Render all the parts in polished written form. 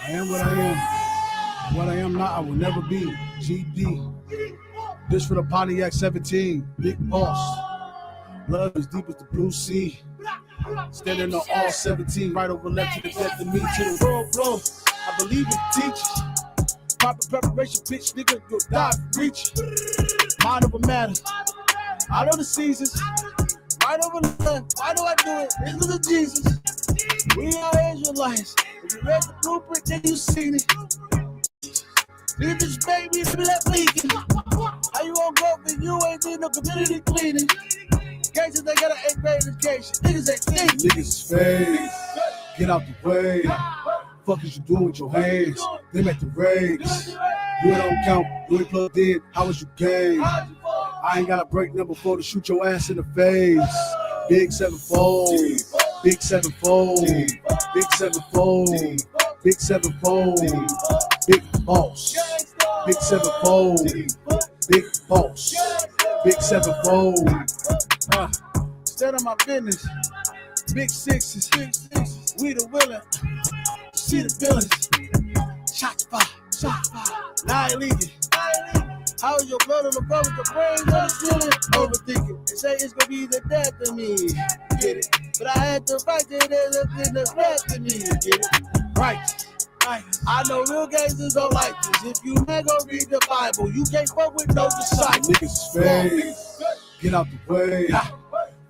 I am what I am. What I am not, I will never be. GD. This for the Pontiac 17. Big boss. Blood as deep as the blue sea. Standing on all 17. Right over left to the death of me. To the world blow. I believe in teachers. Proper preparation, bitch, nigga. You'll die reaching. Mind over matter. Out of the seasons. I never learned. Why do I do it? Because of Jesus. We are Israelites. If you read the blueprint, then you seen it. Leave this baby to be left leaking. How you gonna go if you ain't did no community cleaning? Gangsters, they got an 8th grade education. Niggas ain't thinking. Niggas is fake. Get out the way. Fuck is you doing with your hands? Them at the race. You don't count. You ain't plugged in. How was you game? I ain't got a break number 4 to shoot your ass in the face. Big 7-fold. Big 7-fold. Big 7-fold. Big 7-fold. Big boss. Big 7-fold. Big boss. Big 7-fold. Instead of my business. Big 6s. We the willing. See the villains. Shots fired. Shots fired. Now I leave it. How is your blood on the phone with the brain on the ceiling? Overthinking. They say it's gonna be the death of me. Get it? But I had to fight it. There's nothing that's left of me. Get it? Right. I know real gangsters don't like this. If you ain't gonna read the Bible, you can't fuck with no disciples. Niggas is fake. Get out the way.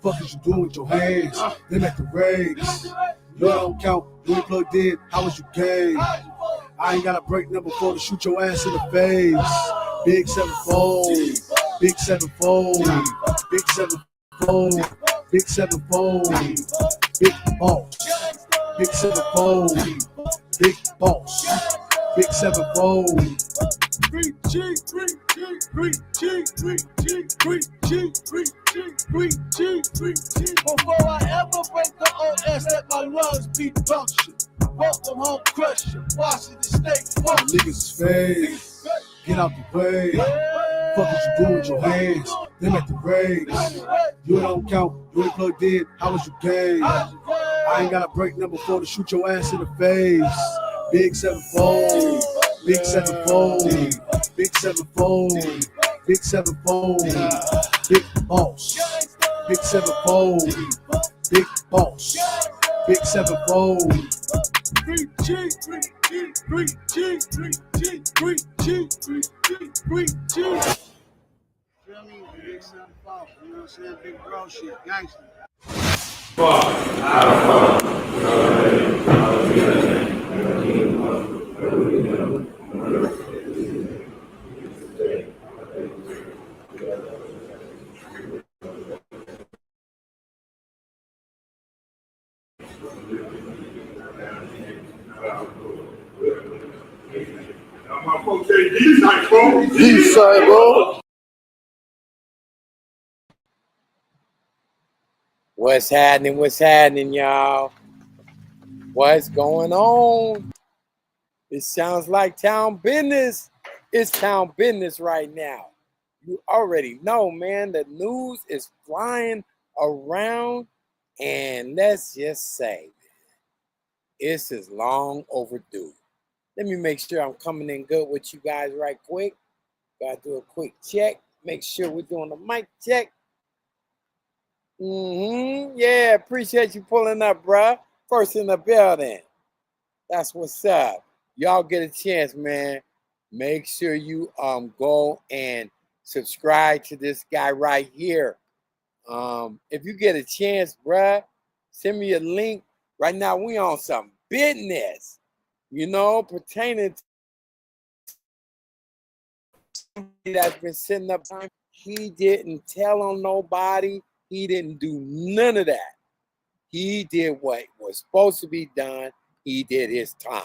Fuck is you doing with your hands? Them at the race. You don't count. You ain't plugged in. How was you game? I ain't got a break number 4 to shoot your ass in the face. Big 7-fold. Big 7-fold. Big 7-fold. Big 7-fold. Big boss. Big 7-fold. Big boss. Big 7-fold. 3G, 3G, 3G, 3G, 3G, 3G, 3G, 3G. Before I ever break the OS, let my lungs be function. Welcome home, crush it. Washington State, fuck. Niggas is fake. Get out the way. Fuck what you do with your hands. Them at the race. You don't count. You ain't plugged in. How was your game? I ain't got a break number 4 to shoot your ass in the face. Big 7-fold. Big 7-fold. Big 7-fold. Big 7-fold. Big boss. Big 7-fold. Big boss. Big 7-fold. 3G, 3G, 3G, 3G, 3G, 3G, 3G. Feel me? Big 7-fold. You know what I'm saying? Big bro shit. Gangster. Peace, bro. What's happening? What's happening, y'all? What's going on? It sounds like town business. It's town business right now. You already know, man. The news is flying around, and let's just say, this is long overdue. Let me make sure I'm coming in good with you guys right quick. Gotta do a quick check. Make sure we're doing a mic check. Yeah, appreciate you pulling up, bruh. First in the building. That's what's up. Y'all get a chance, man. Make sure you go and subscribe to this guy right here. If you get a chance, bruh, send me a link. Right now, we on some business, you know, pertaining to that's been sitting up time. He didn't tell on nobody. He didn't do none of that. He did what was supposed to be done. He did his time.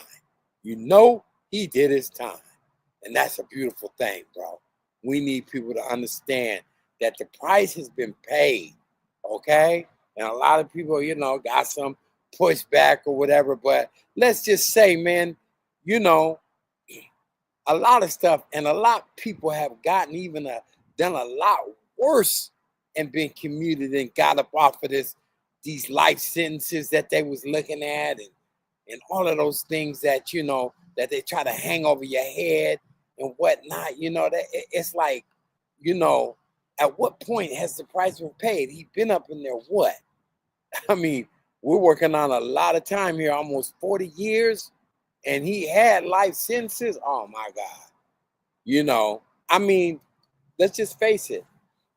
You know, he did his time. And that's a beautiful thing, bro. We need people to understand that the price has been paid, okay? And a lot of people, you know, got some pushback or whatever. But let's just say, man, you know, a lot of stuff and a lot of people have gotten even done a lot worse and been commuted and got up off of these life sentences that they was looking at and all of those things that, you know, that they try to hang over your head and whatnot. You know, that it's like, you know, at what point has the price been paid? He's been up in there what? I mean, we're working on a lot of time here, almost 40 years, and he had life sentences. Oh my God. You know, I mean, let's just face it.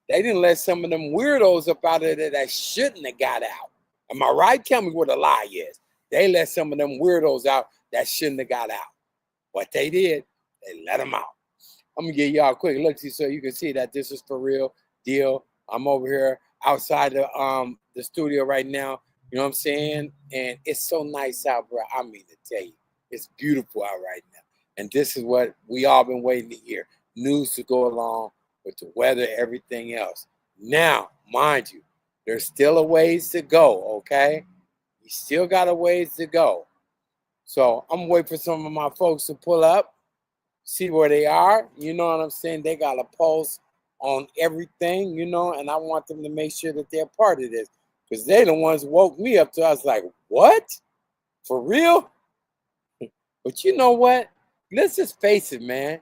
They didn't let some of them weirdos up out of there that shouldn't have got out. Am I right? Tell me what a lie is. They let some of them weirdos out that shouldn't have got out. What they did, they let them out. I'm gonna give y'all a quick look so you can see that this is for real deal. I'm over here outside the studio right now. You know what I'm saying? And it's so nice out, bro. I mean to tell you, it's beautiful out right now. And this is what we all been waiting to hear. News to go along with the weather, everything else. Now, mind you, there's still a ways to go, okay? You still got a ways to go. So I'm waiting for some of my folks to pull up, see where they are. You know what I'm saying? They got a pulse on everything, you know, and I want them to make sure that they're part of this. Because they the ones who woke me up to, I was like, what? For real? But you know what? Let's just face it, man.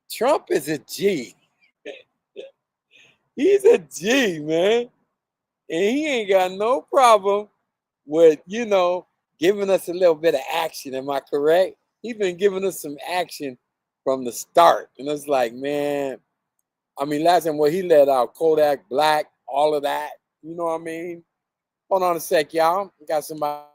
Trump is a G. He's a G, man. And he ain't got no problem with, you know, giving us a little bit of action. Am I correct? He's been giving us some action from the start. And it's like, man, I mean, last time what he let out, Kodak Black, all of that. You know what I mean? Hold on a sec, y'all. We got somebody.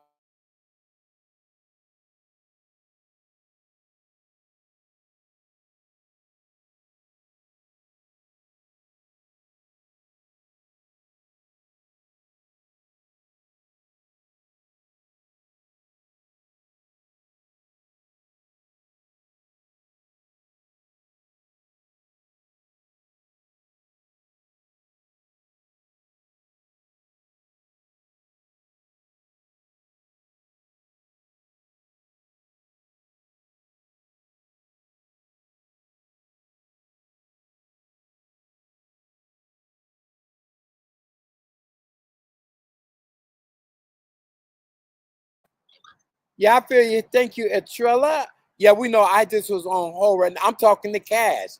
Yeah, I feel you. Thank you, Etrella. Yeah, we know I just was on hold right now. I'm talking to Cash.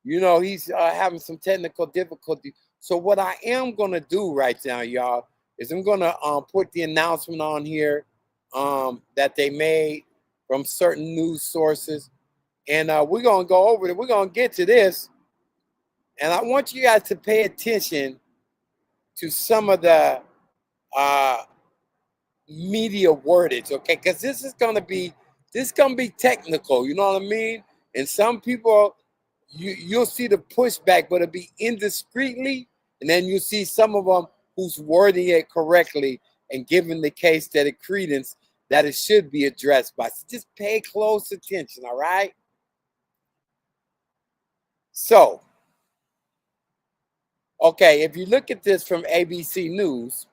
You know, he's having some technical difficulty. So what I am going to do right now, y'all, is I'm going to put the announcement on here that they made from certain news sources. And we're going to go over it. We're going to get to this. And I want you guys to pay attention to some of the media wordage, okay? Because this is gonna be technical, you know what I mean? And some people you'll see the pushback, but it'll be indiscreetly, and then you see some of them who's wording it correctly and giving the case that it credence that it should be addressed by. So just pay close attention, all right? So, okay, if you look at this from ABC News,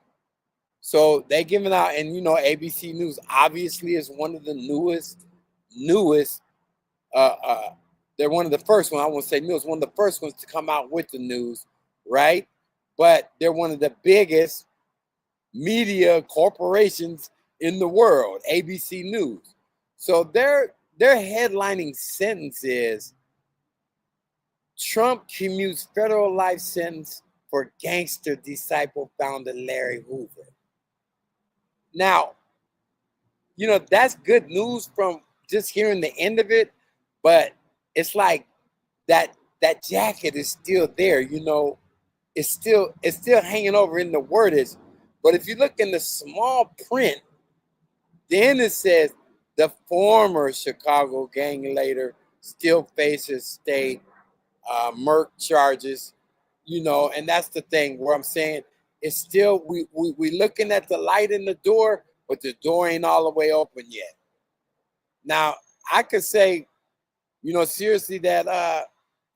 so they giving out, and you know, ABC News obviously is one of the newest. They're one of the first ones. I won't say newest, one of the first ones to come out with the news, right? But they're one of the biggest media corporations in the world, ABC News. So their headlining sentence is Trump commutes federal life sentence for gangster disciple founder Larry Hoover. Now, you know, that's good news from just hearing the end of it, but it's like that jacket is still there, you know, it's still hanging over in the wordage. But if you look in the small print, then it says the former Chicago gang leader still faces state murk charges, you know, and that's the thing where I'm saying it's still we looking at the light in the door, but the door ain't all the way open yet. Now, I could say, you know, seriously that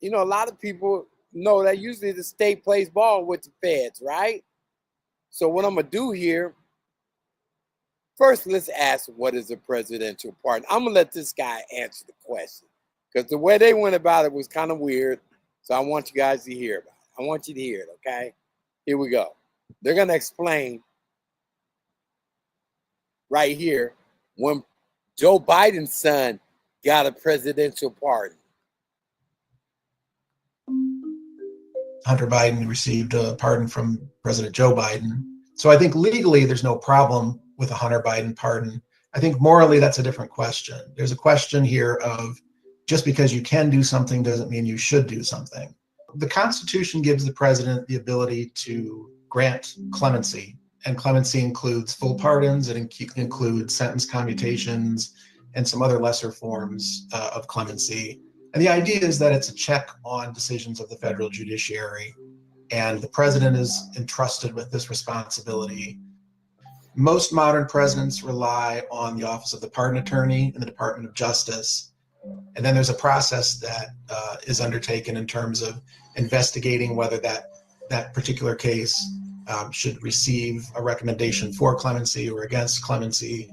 you know, a lot of people know that usually the state plays ball with the feds, right? So what I'm gonna do here, first let's ask what is a presidential pardon. I'm gonna let this guy answer the question because the way they went about it was kind of weird. So I want you guys to hear about it. I want you to hear it, okay? Here we go. They're gonna explain right here when Joe Biden's son got a presidential pardon. Hunter Biden received a pardon from President Joe Biden. So I think legally there's no problem with a Hunter Biden pardon. I think morally that's a different question. There's a question here of just because you can do something doesn't mean you should do something. the Constitution gives the president the ability to grant clemency, and clemency includes full pardons. It includes sentence commutations and some other lesser forms of clemency. And the idea is that it's a check on decisions of the federal judiciary, and the president is entrusted with this responsibility. Most modern presidents rely on the Office of the Pardon Attorney in the Department of Justice. And then there's a process that is undertaken in terms of investigating whether that particular case should receive a recommendation for clemency or against clemency.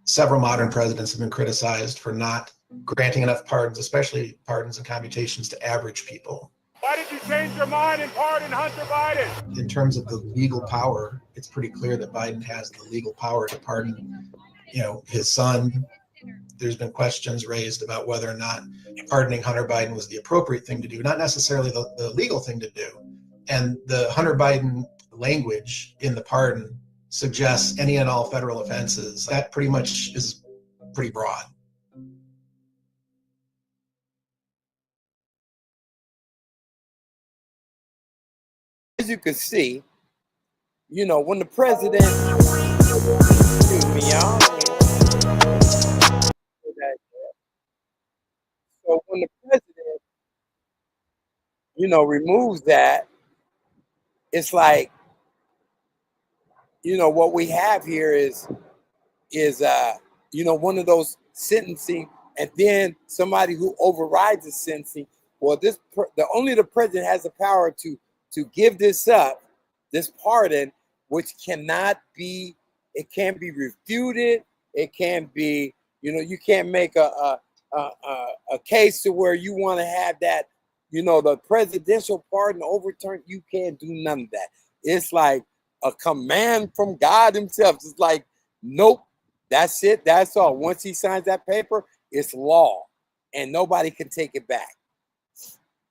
Several modern presidents have been criticized for not granting enough pardons, especially pardons and commutations, to average people. Why did you change your mind and pardon Hunter Biden? In terms of the legal power, it's pretty clear that Biden has the legal power to pardon, his son. There's been questions raised about whether or not pardoning Hunter Biden was the appropriate thing to do, not necessarily the legal thing to do. And the Hunter Biden language in the pardon suggests any and all federal offenses. That pretty much is pretty broad. As you can see, when the president, excuse me, y'all. So when the president, removes that, it's like, what we have here is one of those sentencing, and then somebody who overrides the sentencing. Well, only the president has the power to give this up, this pardon, which can't be refuted. It can't be, you can't make a case to where you want to have that, the presidential pardon overturned. You can't do none of that. It's like a command from God himself. It's like, nope, that's it. That's all. Once he signs that paper, it's law and nobody can take it back.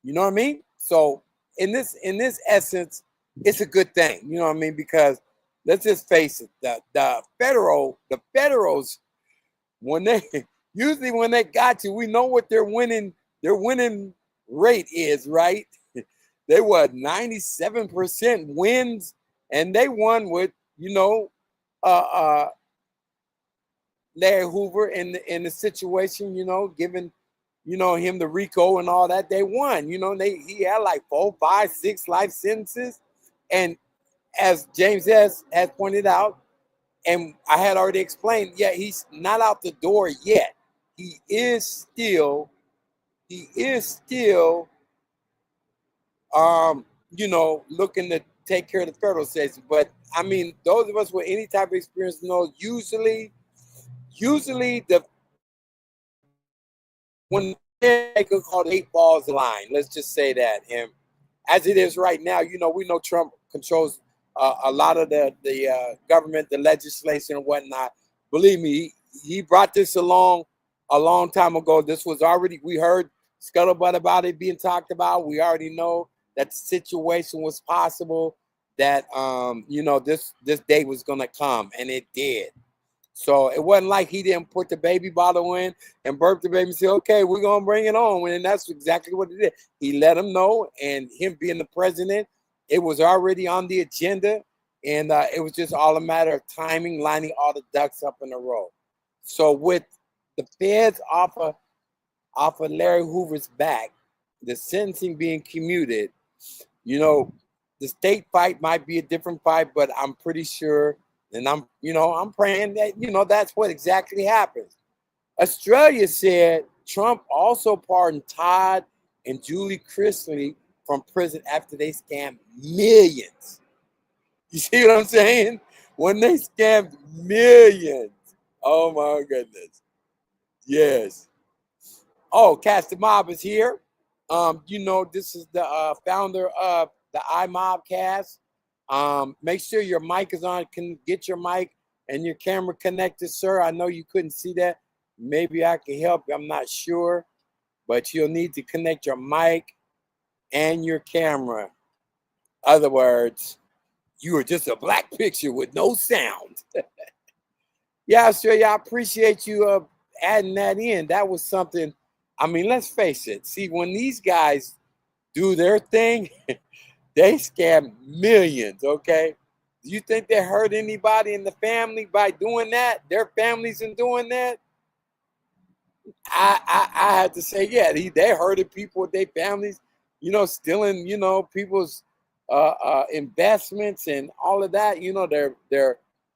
You know what I mean? So in this essence, it's a good thing. You know what I mean? Because let's just face it, the federals, when they got you, we know what their winning rate is, right? They were 97% wins, and they won with Larry Hoover in the situation, giving him the RICO and all that. They won. He had like 4, 5, 6 life sentences, and as James has pointed out, and I had already explained, yeah, he's not out the door yet. He is still looking to take care of the federal station. But I mean, those of us with any type of experience know usually when they could call 8 balls a line, let's just say that. And as it is right now, we know Trump controls a lot of the government, the legislation and whatnot. Believe me, he brought this along a long time ago. This was already, we heard scuttlebutt about it being talked about. We already know that the situation was possible, that this day was gonna come, and it did. So it wasn't like he didn't put the baby bottle in and burp the baby and say, okay, we're gonna bring it on. And that's exactly what he did. He let him know, and him being the president, it was already on the agenda, and it was just all a matter of timing, lining all the ducks up in a row. So with the feds off of Larry Hoover's back, the sentencing being commuted, the state fight might be a different fight, but I'm pretty sure, and I'm praying that, that's what exactly happens. Australia said Trump also pardoned Todd and Julie Chrisley from prison after they scammed millions. You see what I'm saying? When they scammed millions. Oh my goodness. Yes. Oh, Cash the Mob is here. This is the founder of the Imob cast. Make sure your mic is on. Can get your mic and your camera connected, sir. I know you couldn't see that. Maybe I can help you. I'm not sure, but you'll need to connect your mic and your camera. Other words, you are just a black picture with no sound. Yeah, Australia, I appreciate you adding that in. That was something. I mean, let's face it. See, when these guys do their thing, they scam millions, okay? Do you think they hurt anybody in the family by doing that? Their families in doing that? I had to say, yeah, they hurted people with their families, stealing, people's investments and all of that,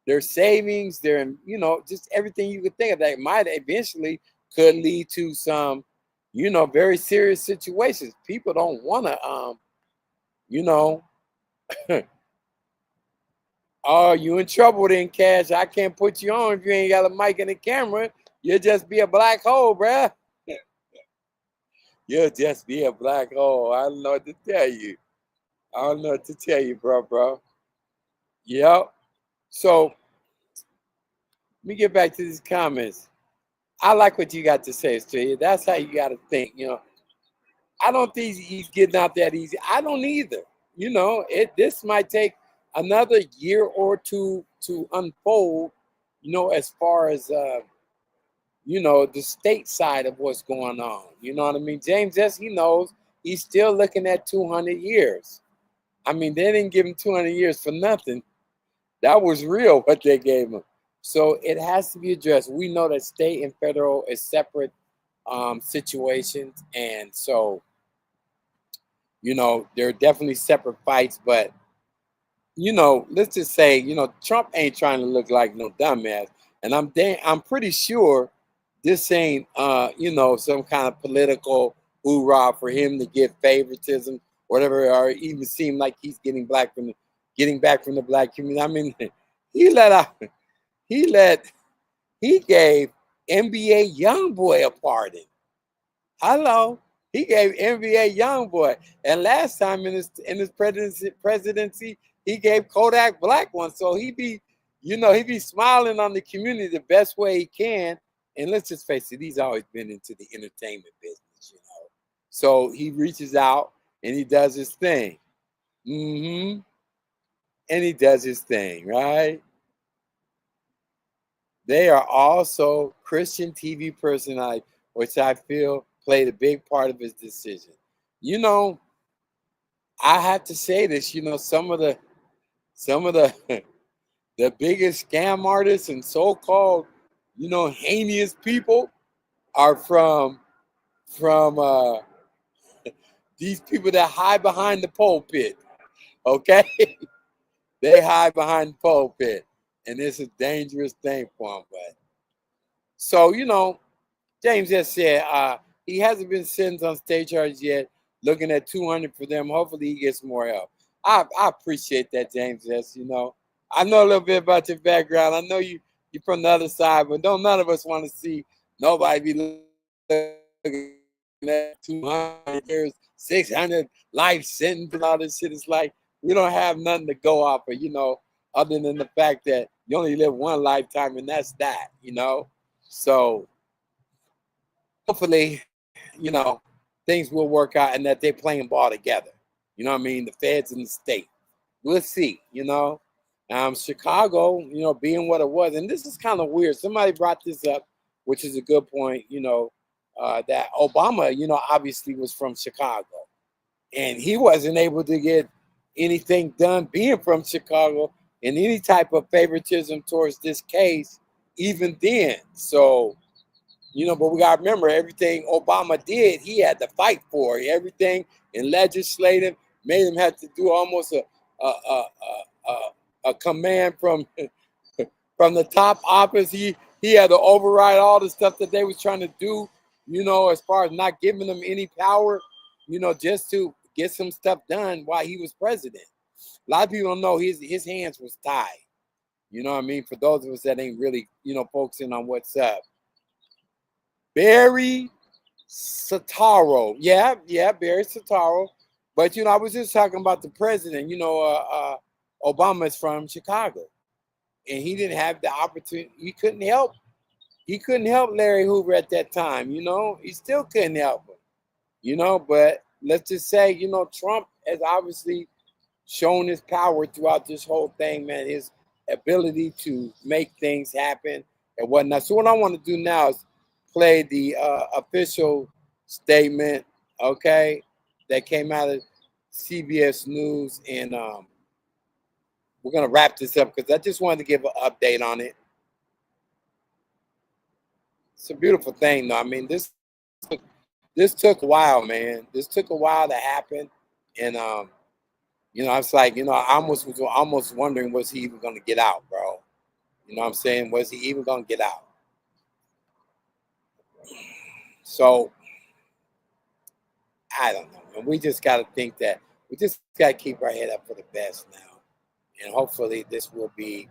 their savings, just everything you could think of that might eventually could lead to some, very serious situations. People don't want to, you know, oh, you in trouble then, Cash. I can't put you on if you ain't got a mic and a camera. You'll just be a black hole, bruh. You'll just be a black hole. I don't know what to tell you. I don't know what to tell you, bro. Yep. So let me get back to these comments. I like what you got to say, Australia. That's how you got to think. I don't think he's getting out that easy. I don't either. This might take another year or two to unfold. As far as the state side of what's going on. You know what I mean? James, yes, he knows he's still looking at 200 years. I mean, they didn't give him 200 years for nothing. That was real what they gave him. So it has to be addressed. We know that state and federal is separate situations. And so, there are definitely separate fights. But, let's just say, Trump ain't trying to look like no dumbass. And I'm pretty sure this ain't, some kind of political hoorah for him to get favoritism, whatever, or even seem like he's getting back from the black community. I mean, he gave NBA YoungBoy a pardon. Hello, he gave NBA YoungBoy, and last time in his presidency, he gave Kodak Black one. So he be smiling on the community the best way he can. And let's just face it, he's always been into the entertainment business, So he reaches out and he does his thing. And he does his thing, right? They are also Christian TV personalities, which I feel played a big part of his decision. I have to say this, some of the the biggest scam artists and so-called, heinous people are from these people that hide behind the pulpit. Okay, they hide behind the pulpit, and it's a dangerous thing for them. But so James just said he hasn't been sentenced on state charges yet. Looking at 200 for them. Hopefully, he gets more help. I appreciate that, James. Yes, I know a little bit about your background. I know you're from the other side, but none of us want to see nobody be looking at 200 years, 600 life sentence and all this shit. It's like we don't have nothing to go off of, other than the fact that you only live one lifetime, and that's that, So hopefully, things will work out and that they're playing ball together. You know what I mean? The feds and the state. We'll see, Chicago, being what it was. And this is kind of weird. Somebody brought this up, which is a good point, that Obama, obviously was from Chicago. And he wasn't able to get anything done being from Chicago and any type of favoritism towards this case, even then. So, but we got to remember everything Obama did, he had to fight for. Everything in legislative made him have to do almost a command from the top office. He had to override all the stuff that they was trying to do, as far as not giving them any power, just to get some stuff done while he was president. A lot of people don't know his hands was tied. You know what I mean? For those of us that ain't really, focusing on what's up. Barry Soetoro. Yeah, Barry Soetoro. But, I was just talking about the president. Obama is from Chicago. And he didn't have the opportunity. He couldn't help Larry Hoover at that time, He still couldn't help him, But let's just say, Trump has obviously shown his power throughout this whole thing, man, his ability to make things happen and whatnot. So what I want to do now is play the official statement, okay? that came out of CBS News, and we're gonna wrap this up because I just wanted to give an update on it. It's a beautiful thing, though. I mean, this took a while, man. This took a while to happen, and you know, it's like, you know, I was almost wondering, was he even gonna get out, bro? You know what I'm saying? Was he even gonna get out? So I don't know, and we just got to think that we just got to keep our head up for the best now, and hopefully this will be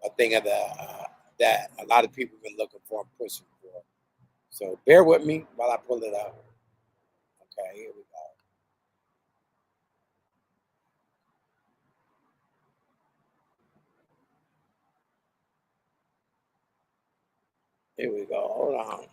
a thing of the that a lot of people have been looking for and pushing for. So bear with me while I pull it up. Okay, here we go. Here we go. Hold on.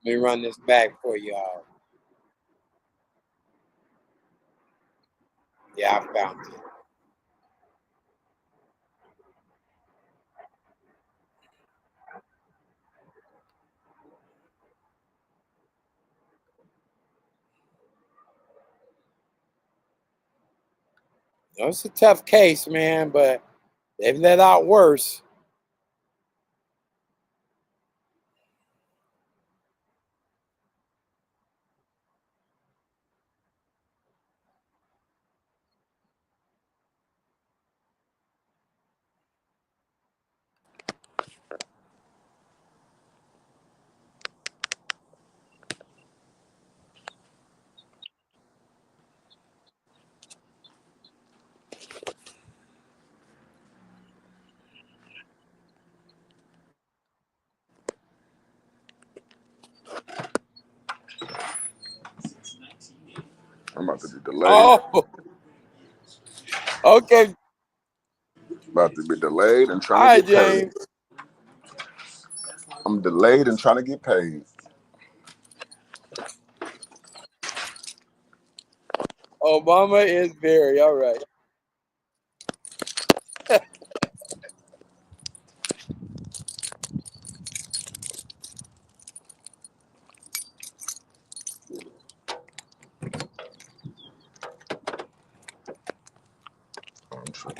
Let me run this back for y'all. Yeah, I found it. You know, it's a tough case, man, but they've let out worse. I'm about to be delayed. Oh, okay. About to be delayed and All trying right, to get paid. James. I'm delayed and trying to get paid. Obama is very all right. I'm trying.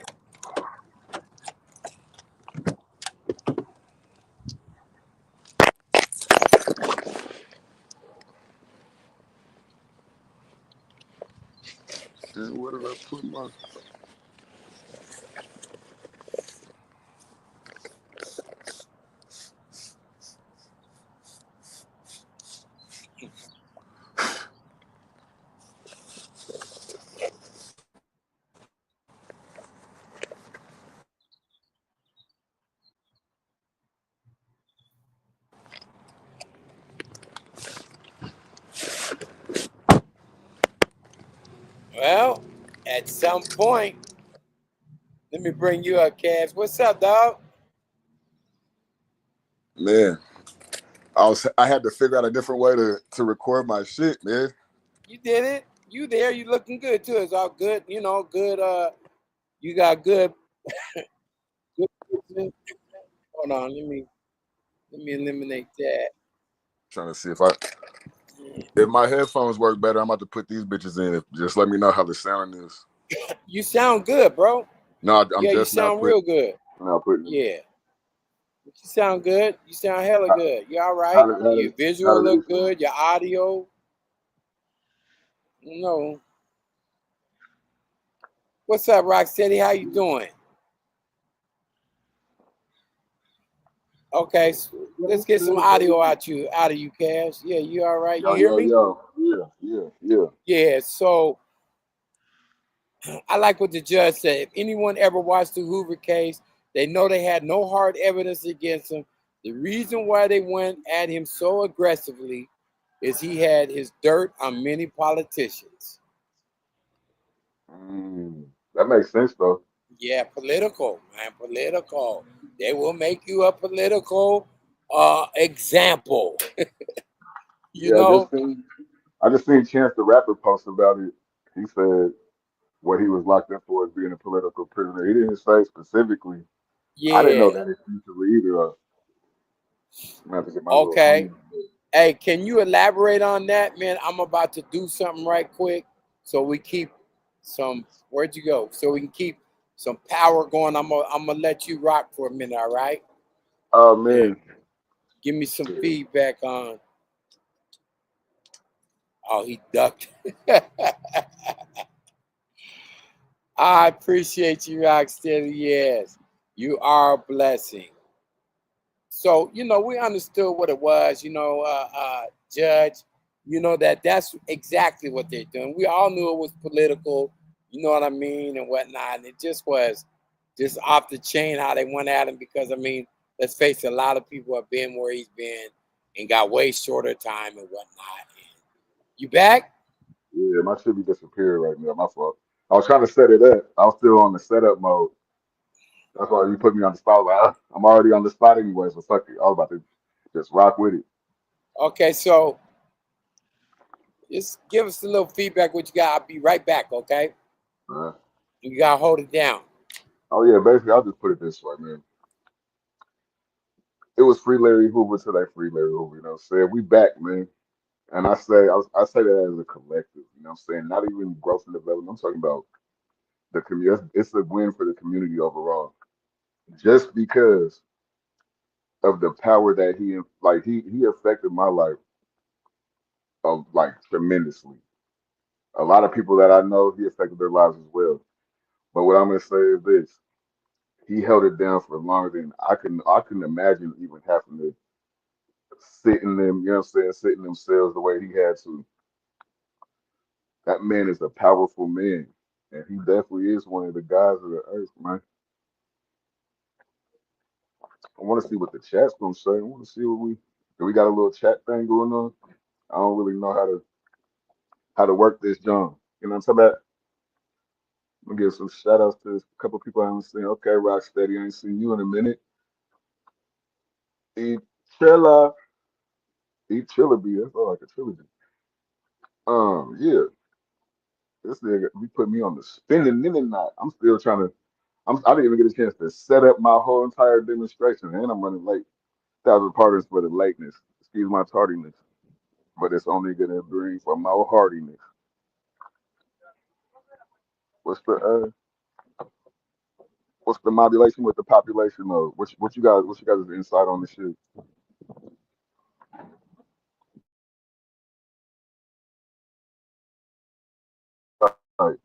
And where did I put my? Well, at some point, let me bring you up, Cass. What's up, dog? Man, I had to figure out a different way to record my shit, man. You did it. You there? You looking good too? It's all good. You know, good. You got good. good Hold on. Let me eliminate that. Trying to see if my headphones work better. I'm about to put these bitches in. Just let me know how the sound is. You sound good, bro. No, I'm Yeah, you just now sound real good. putting. Yeah, you sound good. You sound hella good. You all right? Your How visual does look it sound? good. Your audio. No. What's up, Rocksteady? How you doing? Okay, so let's get some audio out of you, Cash. Yeah, you all right? You hear me? Yeah. Yeah. So I like what the judge said. If anyone ever watched the Hoover case, they know they had no hard evidence against him. The reason why they went at him so aggressively is he had his dirt on many politicians. That makes sense though. Yeah, political, man, political. They will make you a political example. You Yeah, know? I just seen Chance the Rapper post about it. He said what he was locked up for is being a political prisoner. He didn't say specifically. I didn't know Yeah. that exclusively either. I'm gonna have to get my little Okay. homie. Hey, can you elaborate on that, man? I'm about to do something right quick so we keep some. Where'd you go? So we can keep some power going. I'm gonna let you rock for a minute, all right? Oh Yeah. man, Give me some feedback on. Oh, he ducked. I appreciate you, Rocksteady. Yes, you are a blessing. So, we understood what it was, Judge, that's exactly what they're doing. We all knew it was political, you know what I mean, and whatnot. And it just was just off the chain how they went at him because, I mean, let's face it, a lot of people have been where he's been and got way shorter time and whatnot. You back? yeah, my shit be disappearing right now. My fault. I was trying to set it up. I was still on the setup mode. That's why you put me on the spot. Like, I'm already on the spot anyway, so fuck it. I was about to just rock with it. Okay, so just give us a little feedback what you got. I'll be right back, okay? Uh, You got to hold it down. oh yeah, basically, I'll just put it this way, man. It was free Larry Hoover till they free Larry Hoover. You know what I'm saying? We back, man. And I say that as a collective. You know what I'm saying? Not even growth and development. I'm talking about the community. It's a win for the community overall. Just because of the power that he affected my life of like tremendously. A lot of people that I know, he affected their lives as well. But what I'm gonna say is this: he held it down for longer than I can imagine even having to sit in them. You know what I'm saying? Sit in themselves the way he had to. That man is a powerful man, and he definitely is one of the guys of the earth, man. I want to see what the chat's gonna say. I want to see what we got a little chat thing going on. I don't really know how to work this, John. You know what I'm talking about? I'm gonna give some shout outs to a couple people I haven't seen. Okay, Rocksteady, I ain't seen you in a minute. Eat Trilla, Eat Trilogy. That's all like a trilogy. Yeah, this nigga, he put me on the spinning in knot. I'm still trying to. I didn't even get a chance to set up my whole entire demonstration, and I'm running late. 1,000 pardons for the lateness. Excuse my tardiness, but it's only gonna bring for my hardiness. What's the what's the modulation with the population mode? What you guys' insight on this shit? Like,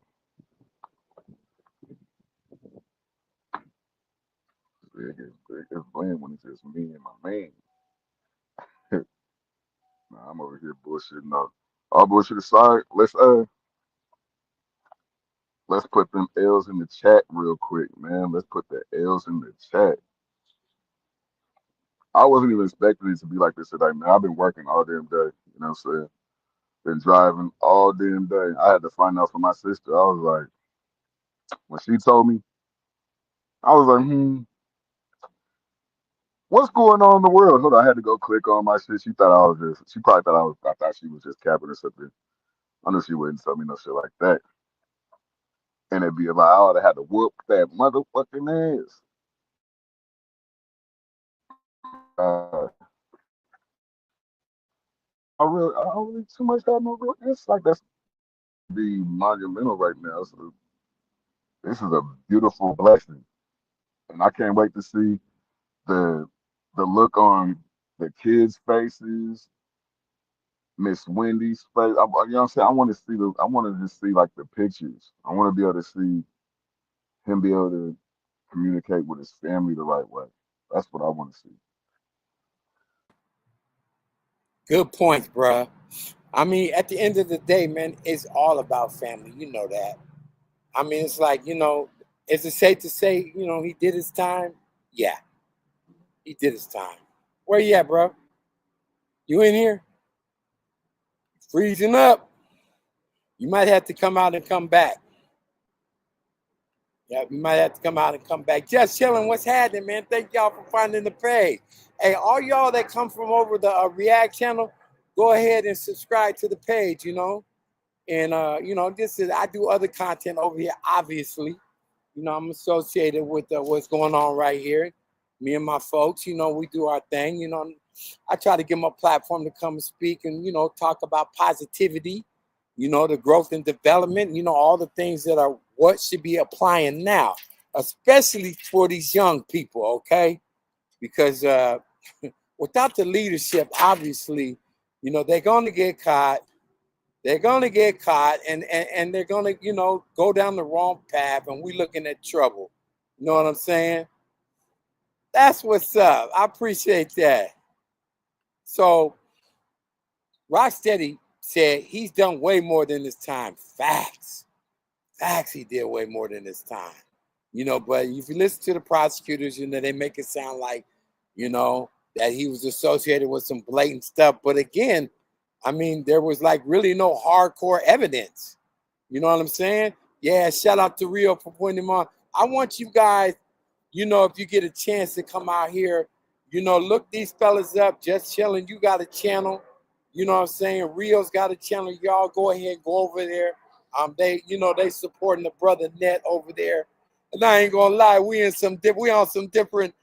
it's bland when it's just me and my man. Nah, I'm over here bullshitting. No, all bullshit aside, let's put them L's in the chat real quick, man. Let's put the L's in the chat. I wasn't even expecting it to be like this today, man. I've been working all damn day. You know what I'm saying? Been driving all damn day. I had to find out from my sister. I was like, when she told me, I was like, what's going on in the world? Hold on, I had to go click on my shit. She probably I thought she was just capping or something. I knew she wouldn't tell me no shit like that. And it'd be like, I would have had to whoop that motherfucking ass. I don't really too much have no real insight. That's be monumental right now. So this is a beautiful blessing, and I can't wait to see the the look on the kids' faces, Miss Wendy's face. You know what I'm saying? I want to just see like the pictures. I want to be able to see him be able to communicate with his family the right way. That's what I want to see. Good points, bruh. I mean, at the end of the day, man, it's all about family. You know that. I mean, it's like, is it safe to say, he did his time? Yeah, he did his time. Where you at, bro? You in here? Freezing up. You might have to come out and come back. Yeah, you might have to come out and come back. Just chilling. What's happening, man? Thank y'all for finding the page. Hey, all y'all that come from over the React channel, go ahead and subscribe to the page, you know. And, you know, I do other content over here, obviously. You know, I'm associated with what's going on right here. Me and my folks, you know, we do our thing. You know, I try to give them a platform to come and speak and, you know, talk about positivity, you know, the growth and development, you know, all the things that are what should be applying now, especially for these young people, okay? Because without the leadership, obviously, you know, they're going to get caught. They're going to get caught and they're going to, you know, go down the wrong path and we looking at trouble. You know what I'm saying? That's what's up. I appreciate that. So Rocksteady said he's done way more than his time. Facts. Facts, he did way more than his time. You know, but if you listen to the prosecutors, you know, they make it sound like, you know, that he was associated with some blatant stuff. But again, I mean, there was like really no hardcore evidence. You know what I'm saying? Yeah, shout out to Rio for pointing him on. I want you guys, you know, if you get a chance to come out here, you know, look these fellas up. Just chilling. You got a channel. You know what I'm saying? Rio's got a channel. Y'all go ahead and go over there. They, you know, they supporting the brother Net over there. And I ain't gonna lie, we on some different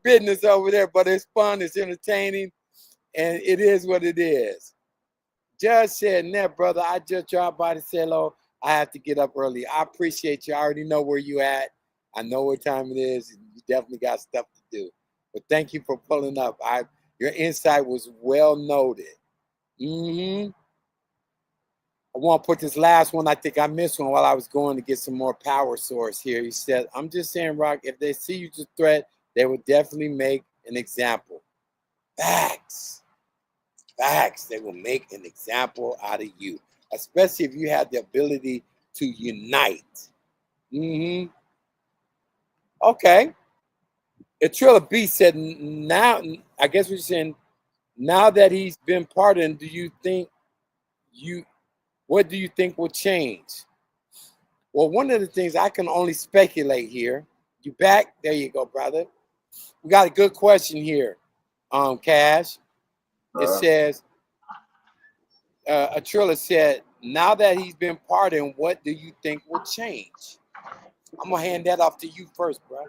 business over there, but it's fun, it's entertaining, and it is what it is. Judge said, Net, brother, I just dropped by to say hello. I have to get up early. I appreciate you. I already know where you at. I know what time it is. And you definitely got stuff to do. But thank you for pulling up. Your insight was well noted. I want to put this last one. I think I missed one while I was going to get some more power source here. He said, I'm just saying, Rock, if they see you as a threat, they will definitely make an example. Facts. Facts. They will make an example out of you, especially if you have the ability to unite. Okay. Atrilla B said, now, I guess we're saying, now that he's been pardoned, what do you think will change? Well, one of the things I can only speculate here. You back? There you go, brother. We got a good question here, Cash. It says, Atrilla said, now that he's been pardoned, what do you think will change? I'm going to hand that off to you first, bro.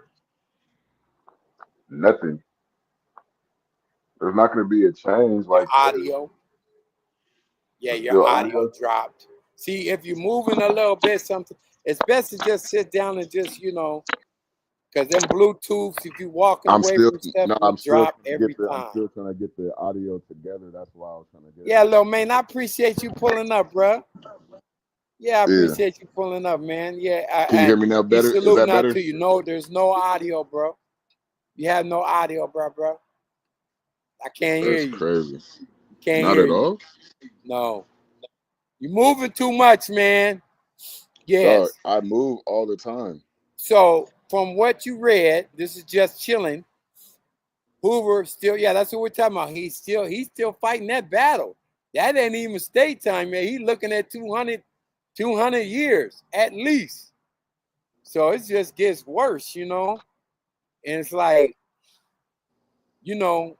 Nothing. There's not going to be a change like audio. Yeah, your audio dropped. See, if you're moving a little bit, something, it's best to just sit down and just, you know, because them Bluetooths, if you walking away from stuff, will drop every time. I'm still trying to get the audio together. That's why I was trying to get it. Yeah, little man, I appreciate you pulling up, bro. Yeah, I appreciate you pulling up, man. Yeah. Can you hear me now better? Is that better? To you. No, there's no audio, bro. You have no audio, bro. I can't hear you. That's crazy. Can't Not hear at all? No. You're moving too much, man. Yes. I move all the time. So from what you read, this is just chilling. Hoover still, that's what we're talking about. He's still fighting that battle. That ain't even state time, man. He's looking at 200 years at least. So it just gets worse, you know. And it's like, you know,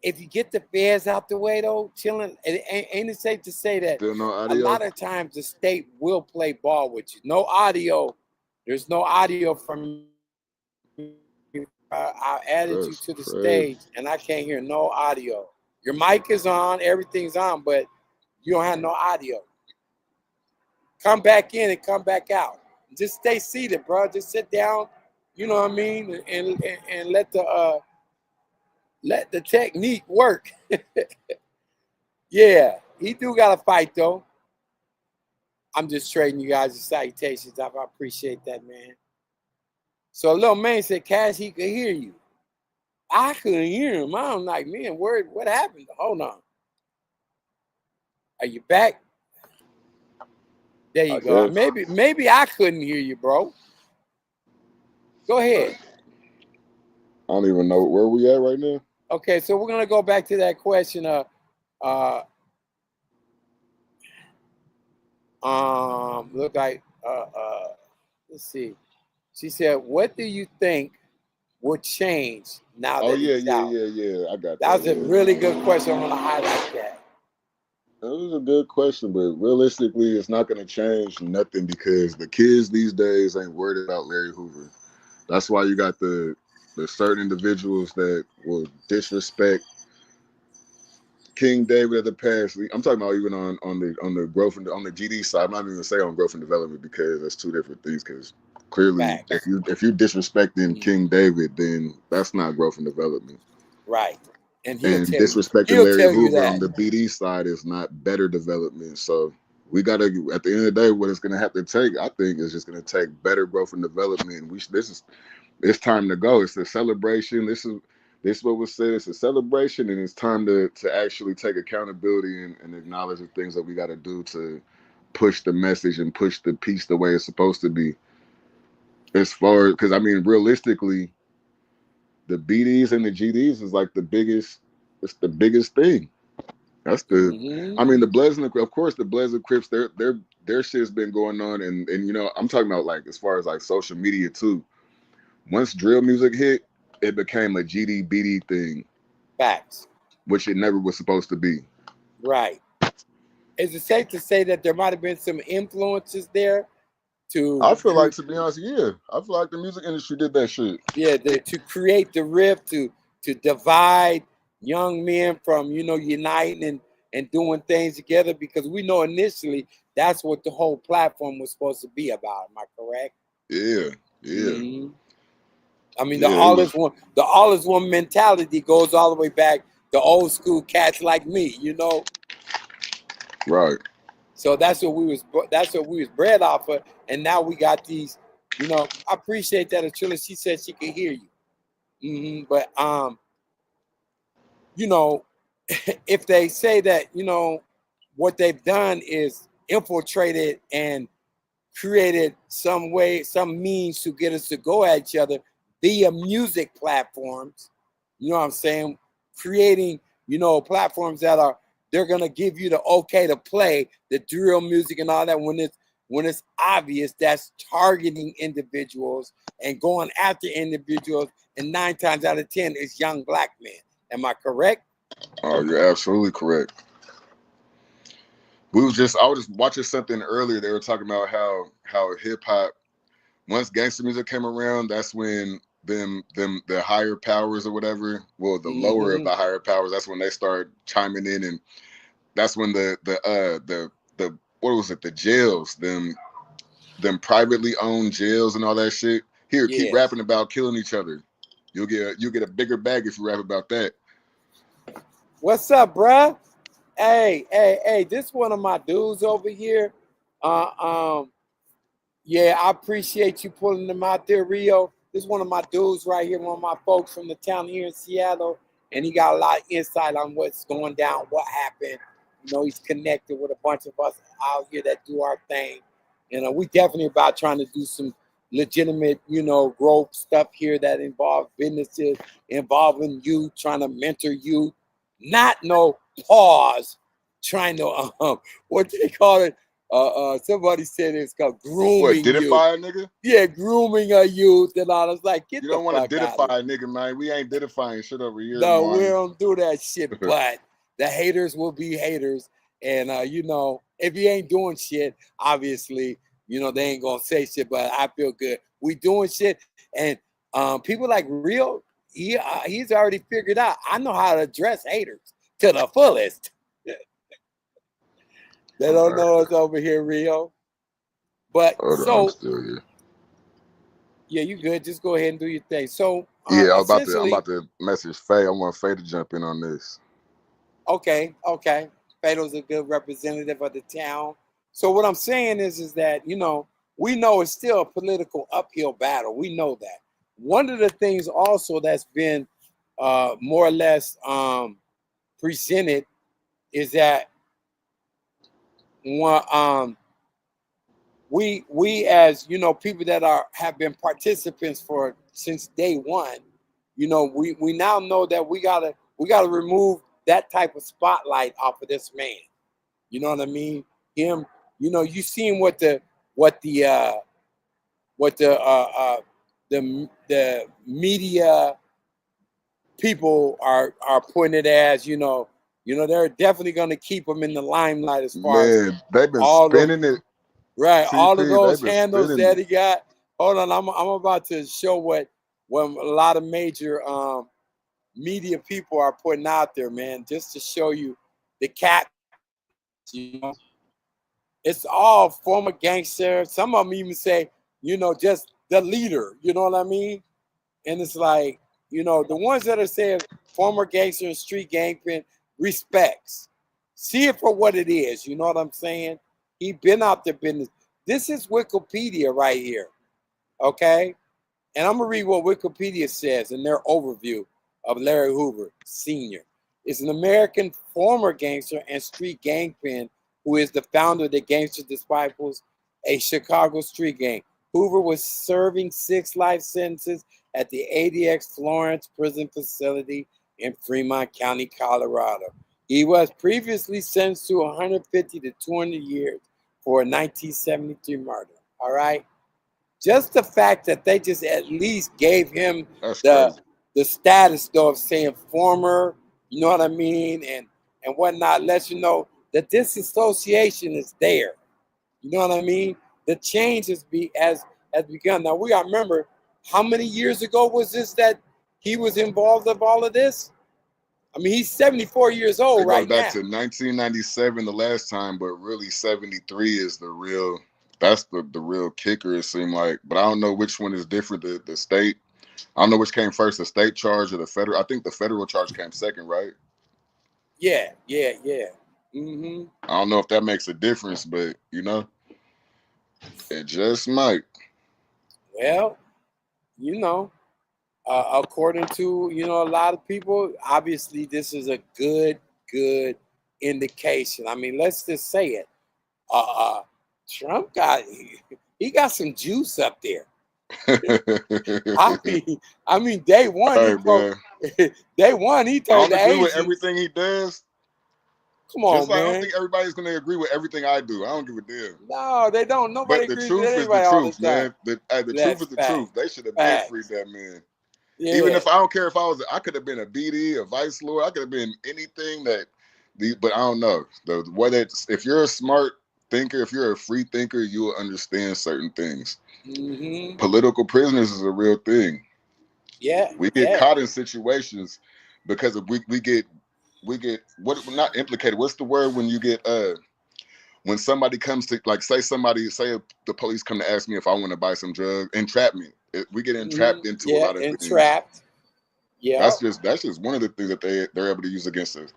if you get the feds out the way, though, chilling, ain't it safe to say that a lot of times the state will play ball with you? No audio. There's no audio from you. I added you to the stage, and I can't hear no audio. Your mic is on, everything's on, but you don't have no audio. Come back in and come back out. Just stay seated, bro. Just sit down, you know what I mean, and let the technique work. Yeah, he do got to fight, though. I'm just trading you guys the salutations. I appreciate that, man. So little man said, Cash, he could hear you. I couldn't hear him. I'm like, man, what happened? Hold on. Are you back? There you go. Maybe I couldn't hear you, bro. Go ahead. I don't even know where we at right now. Okay, so we're gonna go back to that question. Look like let's see. She said, "What do you think will change now Oh that yeah, he's out?" I got That that. was a Yeah. really good question. I'm gonna highlight that. That was a good question, but realistically, it's not going to change nothing because the kids these days ain't worried about Larry Hoover. That's why you got the certain individuals that will disrespect King David of the past. I'm talking about even on the growth and on the GD side. I'm not even gonna say on growth and development because that's two different things. Because clearly, Facts. if you disrespecting King David, then that's not growth and development. Right. And And disrespecting he'll Larry tell you Hoover on that. the BD side is not better development. So we gotta, at the end of the day, what it's gonna have to take, I think, is just gonna take better growth and development. It's time to go. It's a celebration. This is what was said. It's a celebration, and it's time to actually take accountability and acknowledge the things that we got to do to push the message and push the piece the way it's supposed to be. As far as, because I mean, realistically, the BDs and the GDs is like the biggest. It's the biggest thing. That's the. I mean, the Bloods and of course the Bloods and Crips. Their shit's been going on, and you know, I'm talking about like as far as like social media too. Once drill music hit, it became a GD BD thing. Facts. Which it never was supposed to be. Right. Is it safe to say that there might have been some influences there I feel like, to be honest, yeah. I feel like the music industry did that shit. Yeah, to create the rift, to divide young men from, uniting and doing things together, because we know initially that's what the whole platform was supposed to be about. Am I correct? Yeah. Mm-hmm. I mean, Yeah, the all is one mentality goes all the way back to old school cats like me, Right. So that's what we was bred off of, and now we got these. I appreciate that, Atrilla. She said she could hear you. Mm-hmm. But if they say that, what they've done is infiltrated and created some means to get us to go at each other via music platforms, you know what I'm saying? Creating, platforms that they're gonna give you the okay to play the drill music and all that when it's obvious that's targeting individuals and going after individuals, and 9 times out of 10 it's young black men. Am I correct? Oh, you're absolutely correct. I was just watching something earlier. They were talking about how hip hop, once gangster music came around, that's when the higher powers or whatever, well, the lower of the higher powers, that's when they start chiming in, and that's when the what was it, the jails, them privately owned jails and all that shit. Here, keep rapping about killing each other. You'll get a bigger bag if you rap about that. What's up, bruh? Hey, this one of my dudes over here. Yeah, I appreciate you pulling them out there, Rio. This is one of my dudes right here, one of my folks from the town here in Seattle, and he got a lot of insight on what's going down, what happened. He's connected with a bunch of us out here that do our thing. We definitely about trying to do some legitimate, growth stuff here that involve businesses, involving you, trying to mentor you, not no pause, trying to what they call it. Somebody said it's called grooming What, you. didify a nigga? Yeah, grooming a youth and all. I was like, get you the don't want to fuck out didify of a nigga, man. We ain't didifying shit over here, No, we man. don't do that shit. But the haters will be haters, and if you ain't doing shit, obviously, they ain't gonna say shit. But I feel good. We doing shit, and people like Rio, he's already figured out. I know how to address haters to the fullest. They don't know us over here, Rio. But I'm still here. Yeah, you good. Just go ahead and do your thing. So Yeah, I'm essentially, about to message Faye. I want Faye to jump in on this. okay. Fato's a good representative of the town. So what I'm saying is that, we know it's still a political uphill battle. We know that. One of the things also that's been more or less presented is that we as people that have been participants since day one, you know, we now know that we gotta remove that type of spotlight off of this man. You know what I mean? Him, you know, you seen what the media people are putting it as, you know, they're definitely gonna keep him in the limelight as far as Man, they've been all of spinning it. right, all of TP, they've those been handles spinning that it. he got. Hold on, I'm about to show what a lot of major media people are putting out there, man, just to show you the cat. You know, it's all former gangster. Some of them even say, you know, just the leader. You know what I mean? And it's like, you know, the ones that are saying former gangster and street gangpin respects. See it for what it is. You know what I'm saying? He been out there business. This is Wikipedia right here. Okay? And I'm going to read what Wikipedia says in their overview of Larry Hoover Sr. Is an American former gangster and street gangpin who is the founder of the Gangster Disciples, a Chicago street gang. Hoover was serving 6 life sentences at the ADX Florence prison facility in Fremont County, Colorado. He was previously sentenced to 150 to 200 years for a 1973 murder. All right? Just the fact that they just at least gave him That's the crazy. status though of saying former, you know what I mean, and whatnot, lets you know that this association is there. You know what I mean? The change has begun. Now we gotta remember, how many years ago was this that he was involved of all of this? I mean, he's 74 years old It goes right back now. to 1997 the last time, but really 73 is the real. That's the real kicker. It seemed like, but I don't know which one is different. The state. I don't know which came first, the state charge or the federal. I think the federal charge came second, right? Yeah. Mm-hmm. I don't know if that makes a difference, but you know, it just might. Well, you know. According to, you know, a lot of people, obviously this is a good indication. I mean, let's just say it. Trump he got some juice up there. I mean, day one Hey man, he I told don't the agree with Asians, everything he does. "Come Just on, like I don't man." think everybody's gonna agree with everything I do. I don't give a damn. No, they don't. Nobody But the agrees with truth is the anybody all the truth, time. man. The truth That's is the truth. facts. They should have been freed Facts. that man. Even Yeah. if I don't care if I could have been a BD, a vice lord. I could have been anything but I don't know. The way that if you're a smart thinker, if you're a free thinker, you will understand certain things. Mm-hmm. Political prisoners is a real thing. Yeah. We get Yeah. caught in situations because of we get what not implicated. What's the word when you get when somebody comes to like say the police come to ask me if I want to buy some drugs, entrapment. We get Mm-hmm. entrapped into a Yeah. lot of things. Entrapped. Yeah. That's just one of the things that they're able to use against us.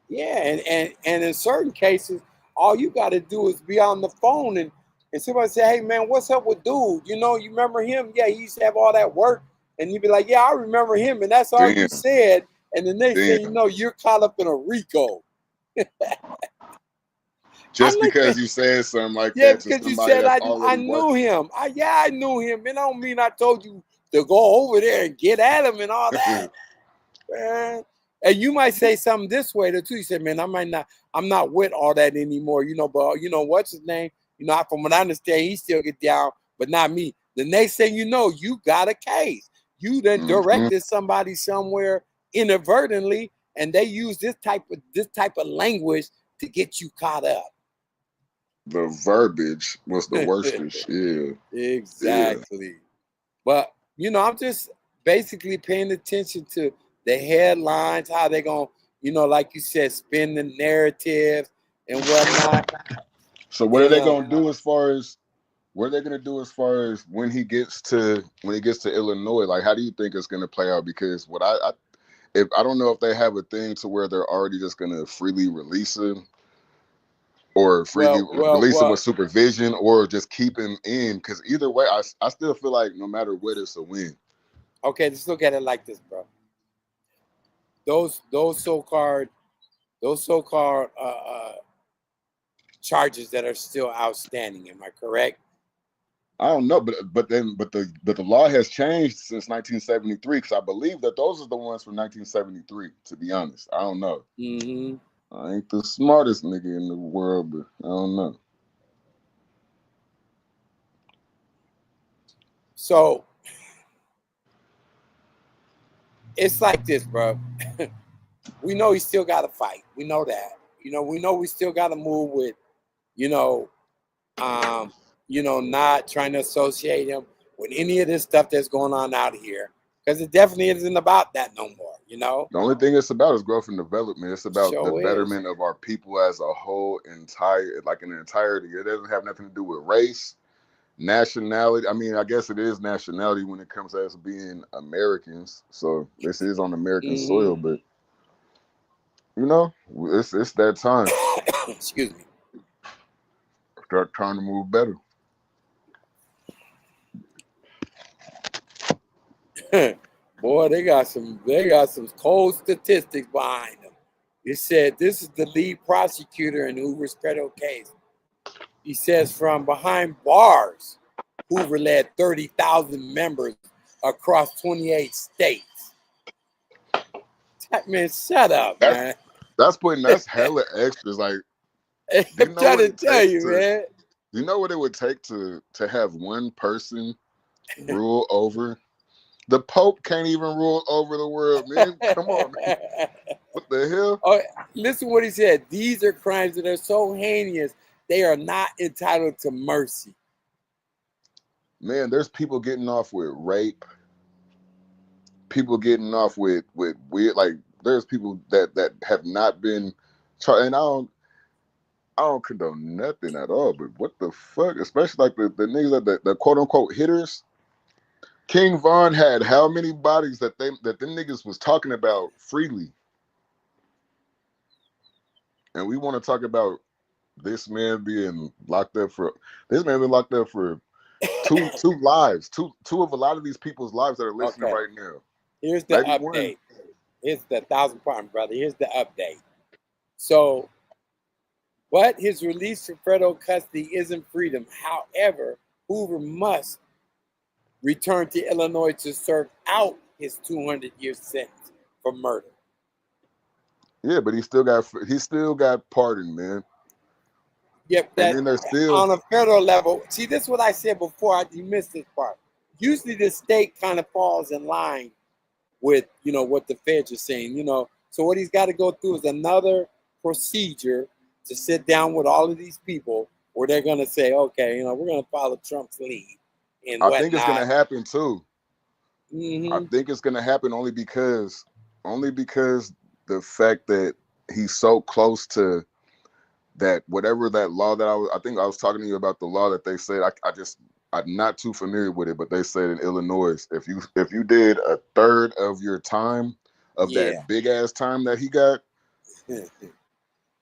Yeah, and in certain cases, all you got to do is be on the phone and somebody say, "Hey man, what's up with dude? You know, you remember him? Yeah, he used to have all that work." And you be like, "Yeah, I remember him," and that's all you Damn, said. And the next thing you damn. know, you're caught up in a RICO. I Just like because that. you said something like Yeah, that to because you somebody said that's I already knew working. him. I knew him. It don't mean I told you to go over there and get at him and all that. Man. And you might say something this way too. You say, "Man, I'm not with all that anymore." You know, but you know what's his name? You know, from what I understand, he still get down, but not me. The next thing you know, you got a case. You then Mm-hmm. directed somebody somewhere inadvertently, and they use this type of language to get you caught up. The verbiage was the worstest. Yeah, yeah. Exactly. But you know, I'm just basically paying attention to the headlines, how they gonna, you know, like you said, spin the narrative and whatnot. So what are And they gonna do as far as what are they gonna do as far as when he gets to Illinois? Like, how do you think it's gonna play out? Because what if I don't know if they have a thing to where they're already just gonna freely release him or freely release him with supervision or just keep him in. Because either way, I still feel like no matter what, it's a win. okay, let's look at it like this, bro. Those so-called charges that are still outstanding. Am I correct? I don't know, but the law has changed since 1973 because I believe that those are the ones from 1973. To be honest, I don't know. Mm-hmm. I ain't the smartest nigga in the world, but I don't know. So it's like this, bro. We know he still got to fight. We know that. We know we still got to move with, you know, not trying to associate him with any of this stuff that's going on out here, because it definitely isn't about that no more. The only thing it's about is growth and development. It's about the Sure is. betterment of our people as a whole, in entirety. It doesn't have nothing to do with race, nationality. I mean, I guess it is nationality when it comes to us being Americans. So this is on American soil, but it's that time. Excuse me. Start trying to move better. Boy, they got some cold statistics behind them. It said this is the lead prosecutor in Hoover's federal case. He says from behind bars, Hoover led 30,000 members across 28 states. Man, shut up, man. That's hella extras. Like, I'm trying to tell you, man. You know what it would take to have one person rule over? The Pope can't even rule over the world, man. Come on, man. What the hell? Oh, listen what he said. These are crimes that are so heinous, they are not entitled to mercy. Man, there's people getting off with rape. People getting off with weird, like there's people that have not been charged, and I don't condone nothing at all. But what the fuck? Especially like the niggas that the quote unquote hitters. King Von had how many bodies that them niggas was talking about freely, and we want to talk about this man being locked up for two lives, two of a lot of these people's lives that are listening right now. Here's the Maybe update. one. Here's the 1,000 pardon, brother. Here's the update. So, but his release from federal custody isn't freedom. However, Hoover must return to Illinois to serve out his 200-year sentence for murder. Yeah, but he still got pardoned, man. Yep, and then there's still on a federal level. See, this is what I said before. You missed this part. Usually, the state kind of falls in line with what the feds are saying. So what he's got to go through is another procedure to sit down with all of these people, where they're going to say, okay, we're going to follow Trump's lead. And I think it's going to happen too. Mm-hmm. I think it's going to happen only because the fact that he's so close to that, whatever that law that I think I was talking to you about, the law that they said, I'm not too familiar with it, but they said in Illinois, if you did a third of your time of that big ass time that he got,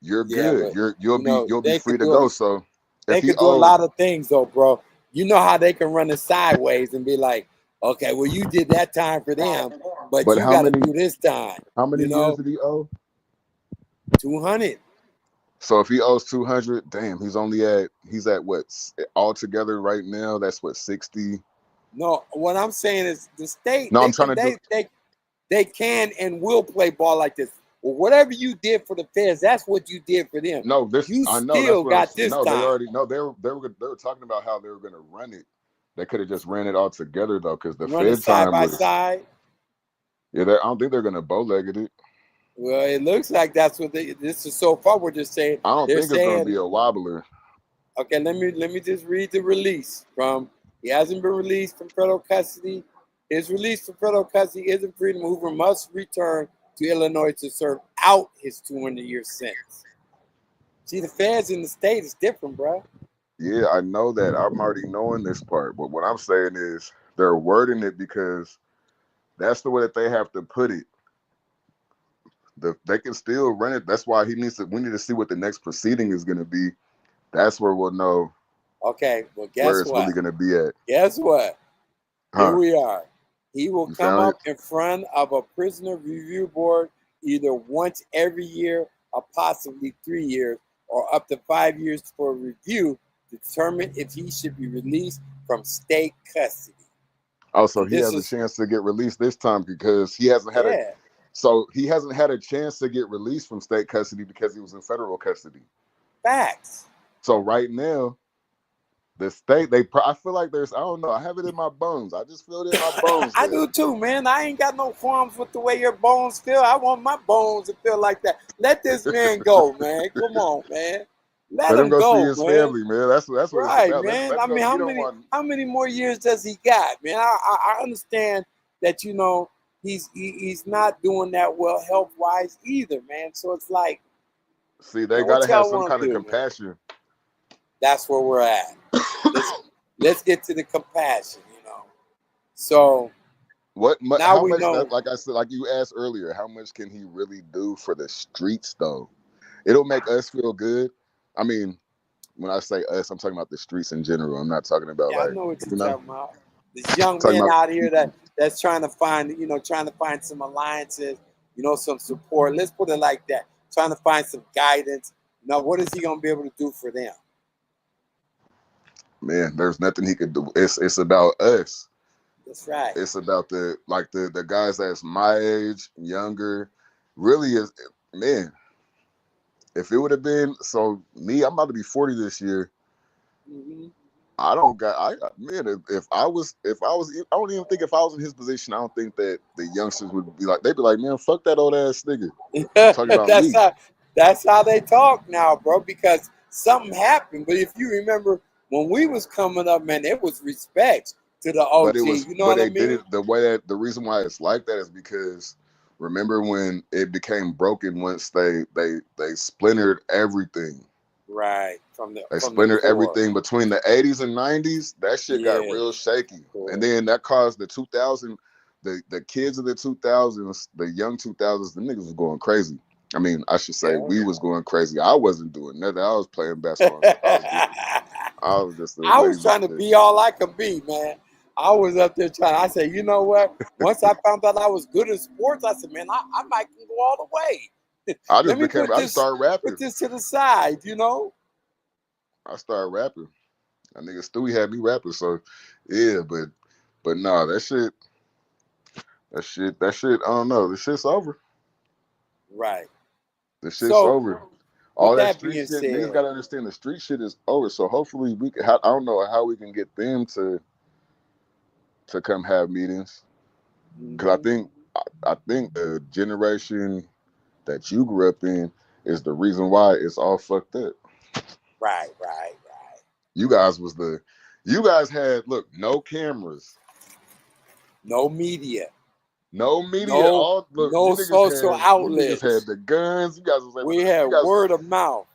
you're good. You'll be free to go. So they could do a lot of things though, bro. You know how they can run it sideways and be like, okay, well, you did that time for them, but you got to do this time. How many years did he owe? 200. So if he owes 200, damn, he's at what altogether right now? That's what 60. No, what I'm saying is the state. No, they can and will play ball like this. Well, whatever you did for the feds, that's what you did for them. No, I know still got this time. They already they were talking about how they were going to run it. They could have just ran it all together though, because the Fed side by side. Yeah, I don't think they're going to bow-legged it. Well, it looks like that's what this is so far. We're just saying. I don't think it's going to be a wobbler. Okay, let me just read the release from. He hasn't been released from federal custody. His release from federal custody isn't freedom. Hoover must return to Illinois to serve out his 200-year sentence. See, the feds in the state is different, bro. Yeah, I know that. I'm already knowing this part, but what I'm saying is they're wording it because that's the way that they have to put it. They can still run it. That's why we need to see what the next proceeding is going to be. That's where we'll know. Okay, well, guess where it's what? really going to be at. Guess what? Huh. Here we are. He will come up in front of a prisoner review board either once every year or possibly 3 years or up to 5 years for review to determine if he should be released from state custody. Oh, so And he this has a is chance to get released this time because he hasn't had a. yeah, So he hasn't had a chance to get released from state custody because he was in federal custody. facts. So right now, the state I feel like there's I don't know. I have it in my bones. I just feel it in my bones I that do too, man. I ain't got no qualms with the way your bones feel. I want my bones to feel like that. Let this man go, man. Come on, man. Let let him him go see go, his man. family, man. That's what it's Right, about. man. Let I him go. mean, You don't want. how many more years does he got, man? I understand that he's not doing that well health wise either, man. So it's like, See, they man, what gotta have y'all some want kind to of do, man? compassion. That's where we're at. Let's get to the compassion, So now How we much? know. Like I said, like you asked earlier, how much can he really do for the streets, though? It'll make us feel good. I mean, when I say us, I'm talking about the streets in general. I'm not talking about Yeah, I like know what you're you know, talking about. There's young talking men about out here that's trying to find some alliances, some support. Let's put it like that. Trying to find some guidance. Now, what is he gonna be able to do for them? man. There's nothing he could do. It's about us. That's right. It's about the guys that's my age, younger. Really is man. If it would have been so me, I'm about to be 40 this year. Mm-hmm. I don't got I man. If I was I don't even think if I was in his position, I don't think that the youngsters would be like they'd be like, man, fuck that old ass nigga. Talking about me. that's how they talk now, bro. Because something happened. But if you remember when we was coming up, man, it was respect to the But OG. You know what I they did mean? it the way that the reason why it's like that is because remember when it became broken once they splintered everything. Right They from the splintered core. everything between the 80s and 90s. That shit got Yeah, real shaky. And core. then that caused the 2000, the kids of the 2000s, the young 2000s, the niggas was going crazy. I mean, I should say Yeah. we was going crazy. I wasn't doing nothing. I was playing basketball and stuff. I was just a I was lazy trying to nigga. be all I could be, man. I was up there trying. I said, you know what? Once I found out I was good at sports, I said, man, I might can go all the way. I Let just me became. I just started rapping. put this to the side. I started rapping. That nigga Stewie had me rapping. So yeah, but nah, that shit. I don't know. The shit's over. Right. The shit's So, over. with All that that street being shit, niggas said, gotta understand the street shit is over. So hopefully we can. I don't know how we can get them to come have meetings because mhm, I think the generation that you grew up in is the reason why it's all fucked up. right. You guys was you guys had no cameras, No media, no media. no All look, no social you niggas had outlets. the guns. You guys was able We to. had word of mouth.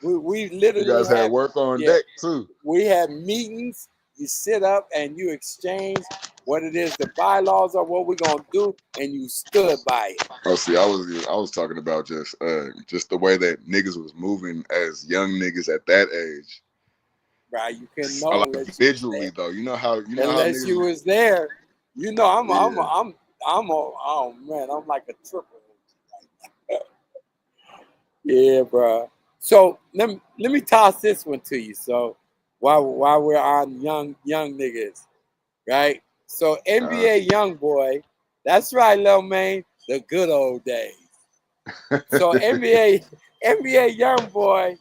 We You literally guys had had work on yeah. deck too. We had meetings. You sit up and you exchange what it is the bylaws are, what we're gonna do, and you stood by it. Oh, see, I was talking about just the way that niggas was moving as young niggas at that age. Right? You couldn't know Like unless you was there. visually though, you know how Unless you niggas. was there, Yeah, oh man, I'm like a triple. Yeah, bro. So let me toss this one to you. So while we're on young niggas, right? So uh, NBA young boy, that's right, little man, the good old days. So NBA young boy,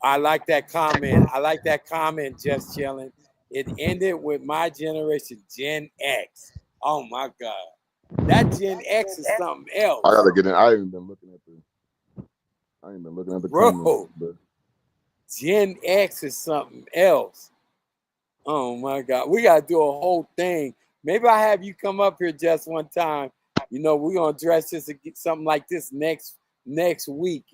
I like that comment. Just chilling. It ended with my generation, Gen X. Oh my God, that Gen X is something I else, gotta get in. I ain't been looking at the comments, bro. but Gen X is something else. Oh my God, we gotta do a whole thing. Maybe I have you come up here just one time. We're gonna address this something like this next week.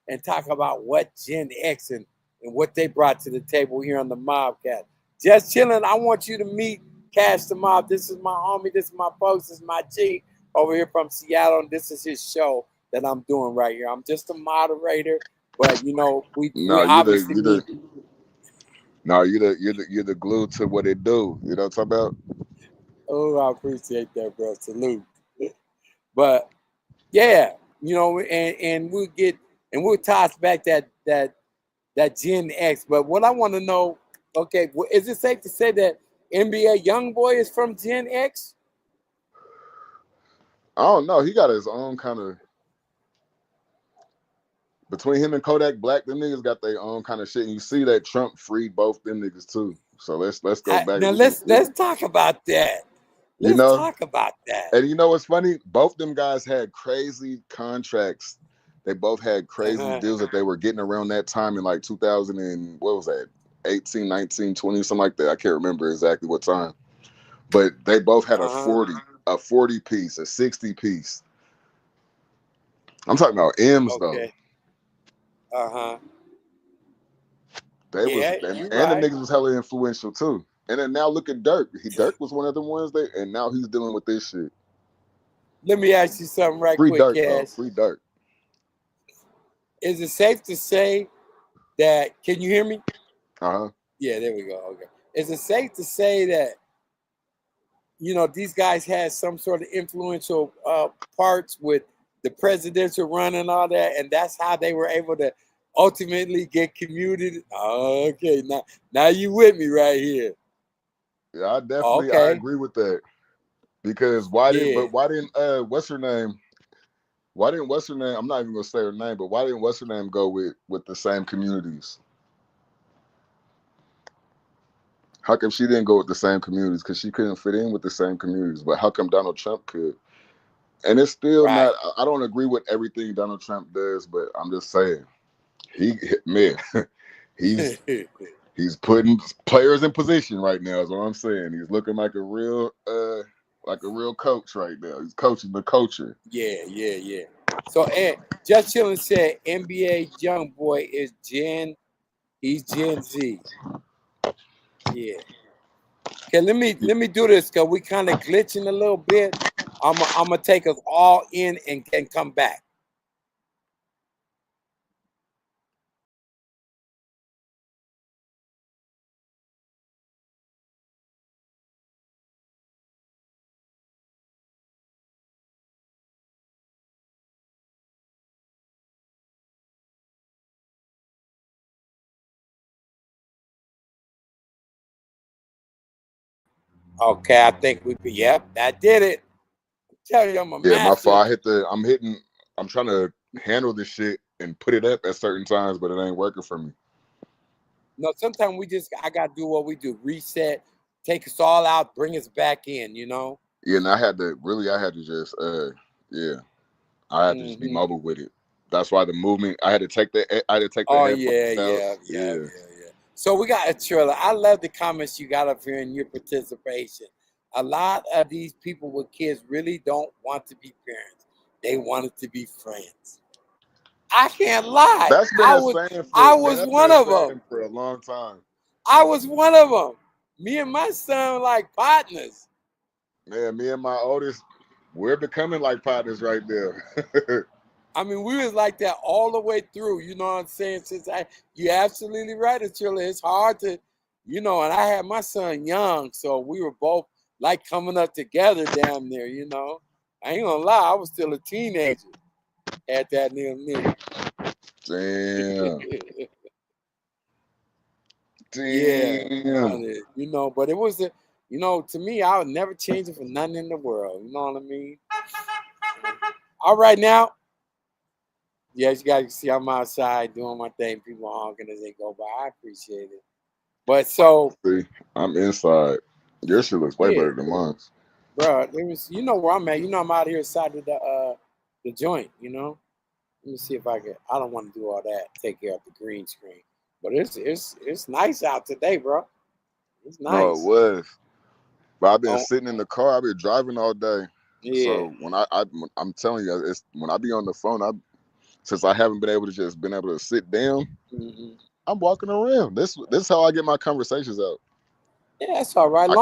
And talk about what Gen X and what they brought to the table here on the Mobcat. Just chilling. I want you to meet Cash the Mob. This is my homie. This is my folks. This is my G over here from Seattle, and this is his show that I'm doing right here. I'm just a moderator, but we no, obviously meet. you're the glue to what it do. You know what I'm talking about? Oh, I appreciate that, bro. Salute. But yeah, and we'll toss back that Gen X. But what I want to know Okay, well, is it safe to say that NBA YoungBoy is from Gen X? I don't know. He got his own kind of. Between him and Kodak Black, them niggas got their own kind of shit. And you see that Trump freed both them niggas too. So let's go back. Now let's talk about that. You Let's know, talk about that. and you know what's funny? Both them guys had crazy contracts. They both had crazy deals that they were getting around that time in like 2000 and what was that? 18, 19, 20, something like that. I can't remember exactly what time. But they both had a 40 piece, a 60 piece. I'm talking about M's though. They was and the niggas was hella influential too. And then now look at Dirk. Dirk was one of the ones and now he's dealing with this shit. Let me ask you something Free quick, Dirk, Cash. though. Free Dirk. Is it safe to say that? Can you hear me? Uh-huh. Yeah, there we go. Okay. Is it safe to say that these guys had some sort of influential parts with the presidential run and all that, and that's how they were able to ultimately get commuted? Okay, now you with me right here. Yeah, I definitely I agree with that. Because why didn't what's her name? Why didn't what's her name? I'm not even gonna say her name, but why didn't what's her name go with the same communities? How come she didn't go with the same communities? Because she couldn't fit in with the same communities. But how come Donald Trump could? And it's still not. I don't agree with everything Donald Trump does, but I'm just saying, he's putting players in position right now. Is what I'm saying. He's looking like a real coach right now. He's coaching the culture. Yeah. So Just Chillin' said NBA YoungBoy is he's Gen Z. Yeah. Okay, let me do this because we kind of glitching a little bit. I'm gonna take us all in and come back. Okay, I think that did it. Tell you I'm a master. My fault. I'm trying to handle this shit and put it up at certain times, but it ain't working for me. No, sometimes I gotta do what we do: reset, take us all out, bring us back in. Yeah, and I had to just I had to just be mobile with it. That's why the movement. I had to take the. Oh yeah. So we got a trailer. I love the comments you got up here and your participation. A lot of these people with kids really don't want to be parents. They wanted to be friends. I can't lie. That's been I was one of them for a long time. I was one of them. Me and my son were like partners. Man, me and my oldest, we're becoming like partners right there. I mean, we was like that all the way through. You know what I'm saying? You're absolutely right, Achille. It's hard to, and I had my son young, so we were both like coming up together damn near, I ain't gonna lie, I was still a teenager at that nigga. Damn. Yeah. But it was to me, I would never change it for nothing in the world. You know what I mean? All right, now. Yes, you guys can see I'm outside doing my thing. People honking as they go by. I appreciate it. But see, I'm inside. Your shit looks way better than mine. Bro, it was where I'm at. I'm out here inside of the joint, Let me see if I can. I don't want to do all that. Take care of the green screen. But it's nice out today, bro. It's nice. No, it was. But I've been sitting in the car. I've been driving all day. Yeah. So when I'm telling you, it's when I be on the phone, since I haven't been able to sit down, I'm walking around. This is how I get my conversations out. Yeah, that's all right. I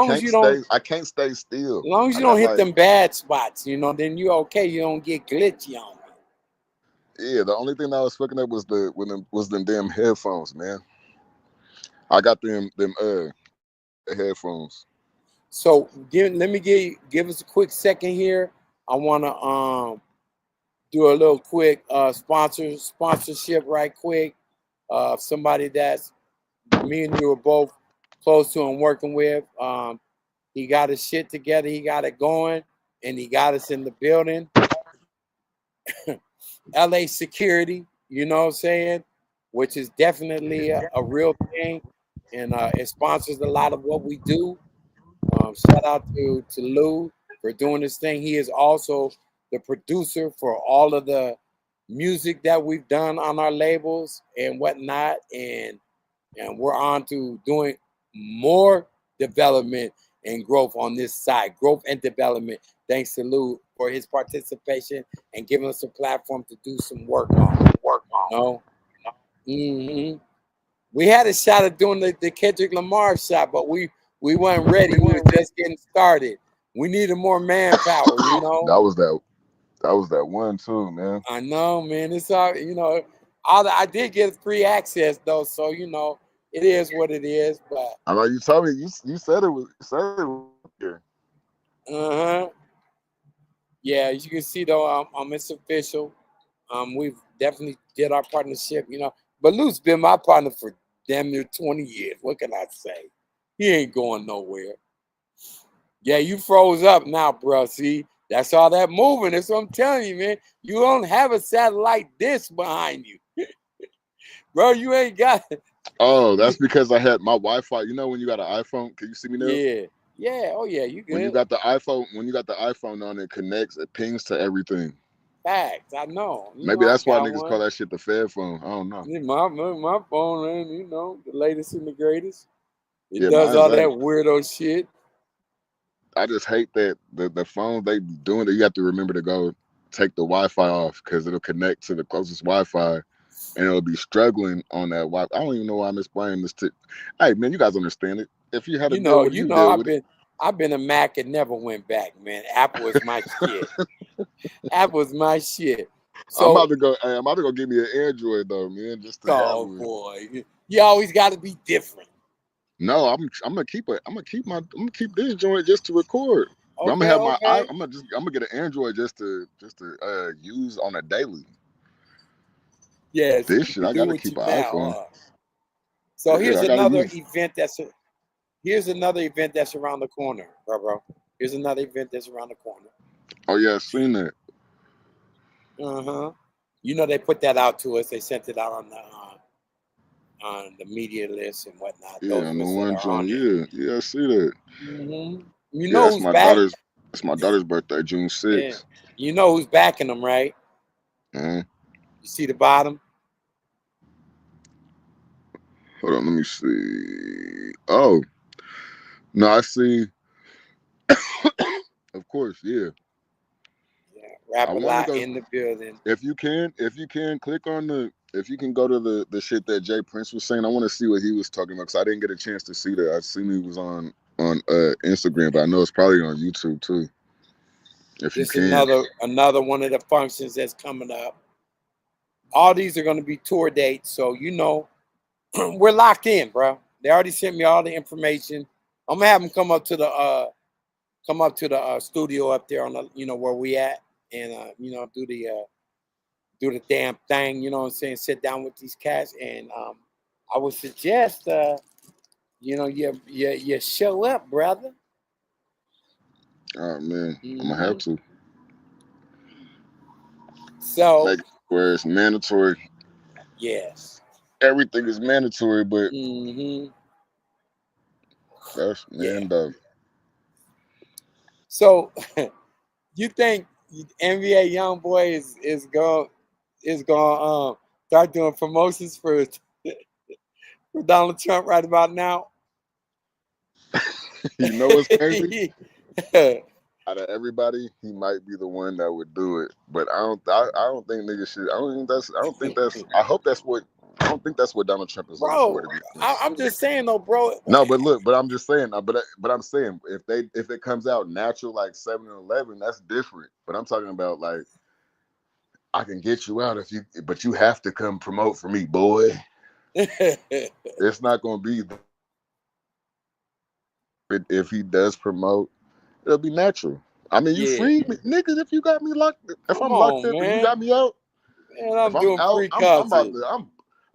can't stay still. As long as you don't hit them bad spots, then you're okay. You don't get glitchy on me. Yeah, the only thing that I was fucking up was them damn headphones, man. I got them headphones. So let me give us a quick second here. I want to do a little quick sponsorship right quick. Somebody that's me and you are both close to and working with. He got his shit together. He got it going, and he got us in the building. LA security, you know what I'm saying, which is definitely a real thing, and it sponsors a lot of what we do. Shout out to Lou for doing this thing. He is also the producer for all of the music that we've done on our labels and whatnot, and we're on to doing more development and growth on this side, growth and development. Thanks to Lou for his participation and giving us a platform to do some work on. You know? Mm-hmm. We had a shot at doing the Kendrick Lamar shot, but we weren't ready. We were just getting started. We needed more manpower, you know. That was that one too, man. I know, man. It's all, you know. I did get free access though, so you know it is what it is. But I know you told me you said it was here. Yeah, as you can see though, it's official. We've definitely did our partnership, you know. But Lou's been my partner for damn near 20 years. What can I say? He ain't going nowhere. Yeah, you froze up now, bro. See, that's all that moving. That's what I'm telling you, man. You don't have a satellite dish behind you, bro. You ain't got it. Oh, that's because I had my Wi-Fi. You know when you got an iPhone, can you see me now? Yeah. Oh yeah, you good. When you got the iPhone on, it connects, it pings to everything. Facts, I know. Maybe that's why niggas call that shit the Fed phone. I don't know. My phone ain't, you know, the latest and the greatest. It Yeah, does all mine's that ain't. weirdo shit. I just hate that the phones they be doing it. You have to remember to go take the Wi-Fi off because it'll connect to the closest Wi-Fi, and it'll be struggling on that Wi-Fi. I don't even know why I'm explaining this to. Hey man, you guys understand it. If you had to deal with it, you deal with it. I've been a Mac and never went back, man. Apple is my shit. Apple is my shit. So I'm about to go. Hey, I'm about to go give me an Android though, man. Just to have one. Boy, you always got to be different. No, I'm gonna keep this joint just to record. But I'm gonna have my I'm gonna get an Android just to use on a daily. Yeah, this shit I gotta keep an iPhone. So here's another event that's around the corner, bro. Here's another event that's around the corner. Oh yeah, I've seen that. You know they put that out to us. They sent it out on the media list and whatnot. Yeah, on the one joint. Yeah, I see that. You know who's back? It's my daughter's birthday, June 6th. Yeah. You know who's backing them, right? You see the bottom? Hold on, let me see. Oh, no, I see. Of course, yeah. Rap a lot in the building. If you can click on if you can go to the shit that Jay Prince was saying, I want to see what he was talking about because I didn't get a chance to see that. I seen he was on Instagram, but I know it's probably on YouTube too. If you can. Another one of the functions that's coming up. All these are going to be tour dates, so you know we're locked in, bro. They already sent me all the information. I'm gonna have them come up to the studio up there on the where we at, and do the damn thing. You know what I'm saying? Sit down with these cats, and I would suggest you show up, brother. Oh man, I'm gonna have to. So like where it's mandatory. Yes. Everything is mandatory, but that's though. So you think NBA YoungBoy is going start doing promotions for Donald Trump right about now? You know what's crazy? Out of everybody, he might be the one that would do it, but I don't think niggas should. I don't think that's. I hope that's what. I don't think that's what Donald Trump is looking for. I'm just saying though, bro. No, but I'm just saying. But I'm saying if it comes out natural like 7-Eleven, that's different. But I'm talking about like I can get you out but you have to come promote for me, boy. It's not gonna be. If he does promote, it'll be natural. I mean, you freed me, niggas. If you got me locked, if I'm locked up and you got me out, man, I'm if I'm doing out, free content.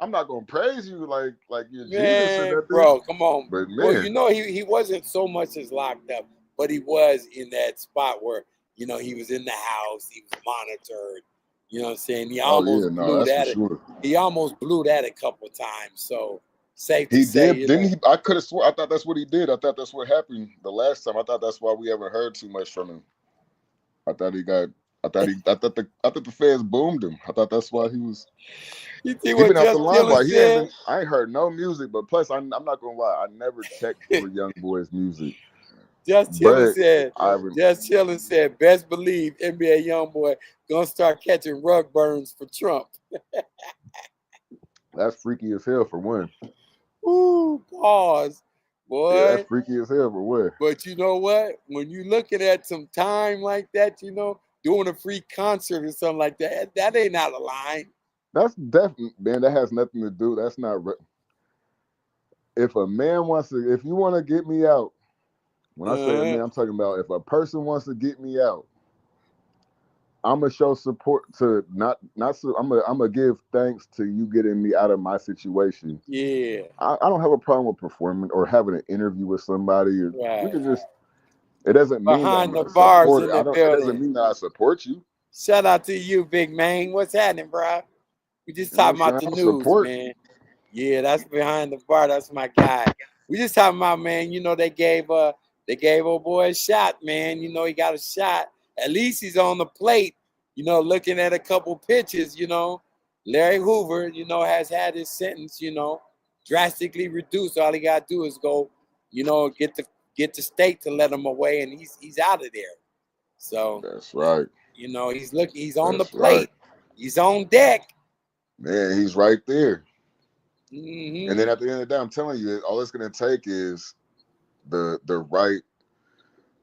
I'm not gonna praise you like you're Jesus or Man, nothing. bro, come on. But Well, man, you know, he wasn't so much as locked up, but he was in that spot where, you know, he was in the house, he was monitored. You know what I'm saying? He oh yeah, almost no, blew that's for that. sure. He almost blew that a couple of times. So safe to He say, did, you didn't know. he? I could have swore. I thought that's what he did. I thought that's what happened the last time. I thought that's why we haven't heard too much from him. I thought he got. I thought the feds boomed him. I thought that's why he was. You see He what been out the Just Chillin limelight. He ain't said? been. I ain't heard no music. But plus, I'm not gonna lie. I never checked for Young Boy's music. Just Chillin But said, I haven't. Just Chillin said, best believe NBA YoungBoy gonna start catching rug burns for Trump. That's freaky as hell for one. Ooh, pause, Yeah, boy. that's freaky as hell for one. But you know what? When you looking at some time like that, you know, doing a free concert or something like that, that ain't out of line. That's definitely, man. That has nothing to do. That's not. If a man wants to, if you want to get me out. When I say a man, I'm talking about if a person wants to get me out, I'm gonna show support to not. So I'm gonna give thanks to you getting me out of my situation. Yeah, I don't have a problem with performing or having an interview with somebody. Or we right. can just. It doesn't mean that Behind I'm the a bars in supporter. the It doesn't building. mean that I support you. Shout out to you, big man. What's happening, bro? We just You know what I'm talking saying? about the I news, support. man. Yeah, that's behind the bar. That's my guy. We just talking about, man. You know, they gave old boy a shot, man. You know, he got a shot. At least he's on the plate. You know, looking at a couple pitches. You know, Larry Hoover, you know, has had his sentence, you know, drastically reduced. All he got to do is go, you know, get the state to let him away, and he's out of there. So, That's right. you know, he's on the That's right. plate. He's on deck. Man, he's right there. Mm-hmm. And then at the end of the day, I'm telling you, all it's gonna take is the right.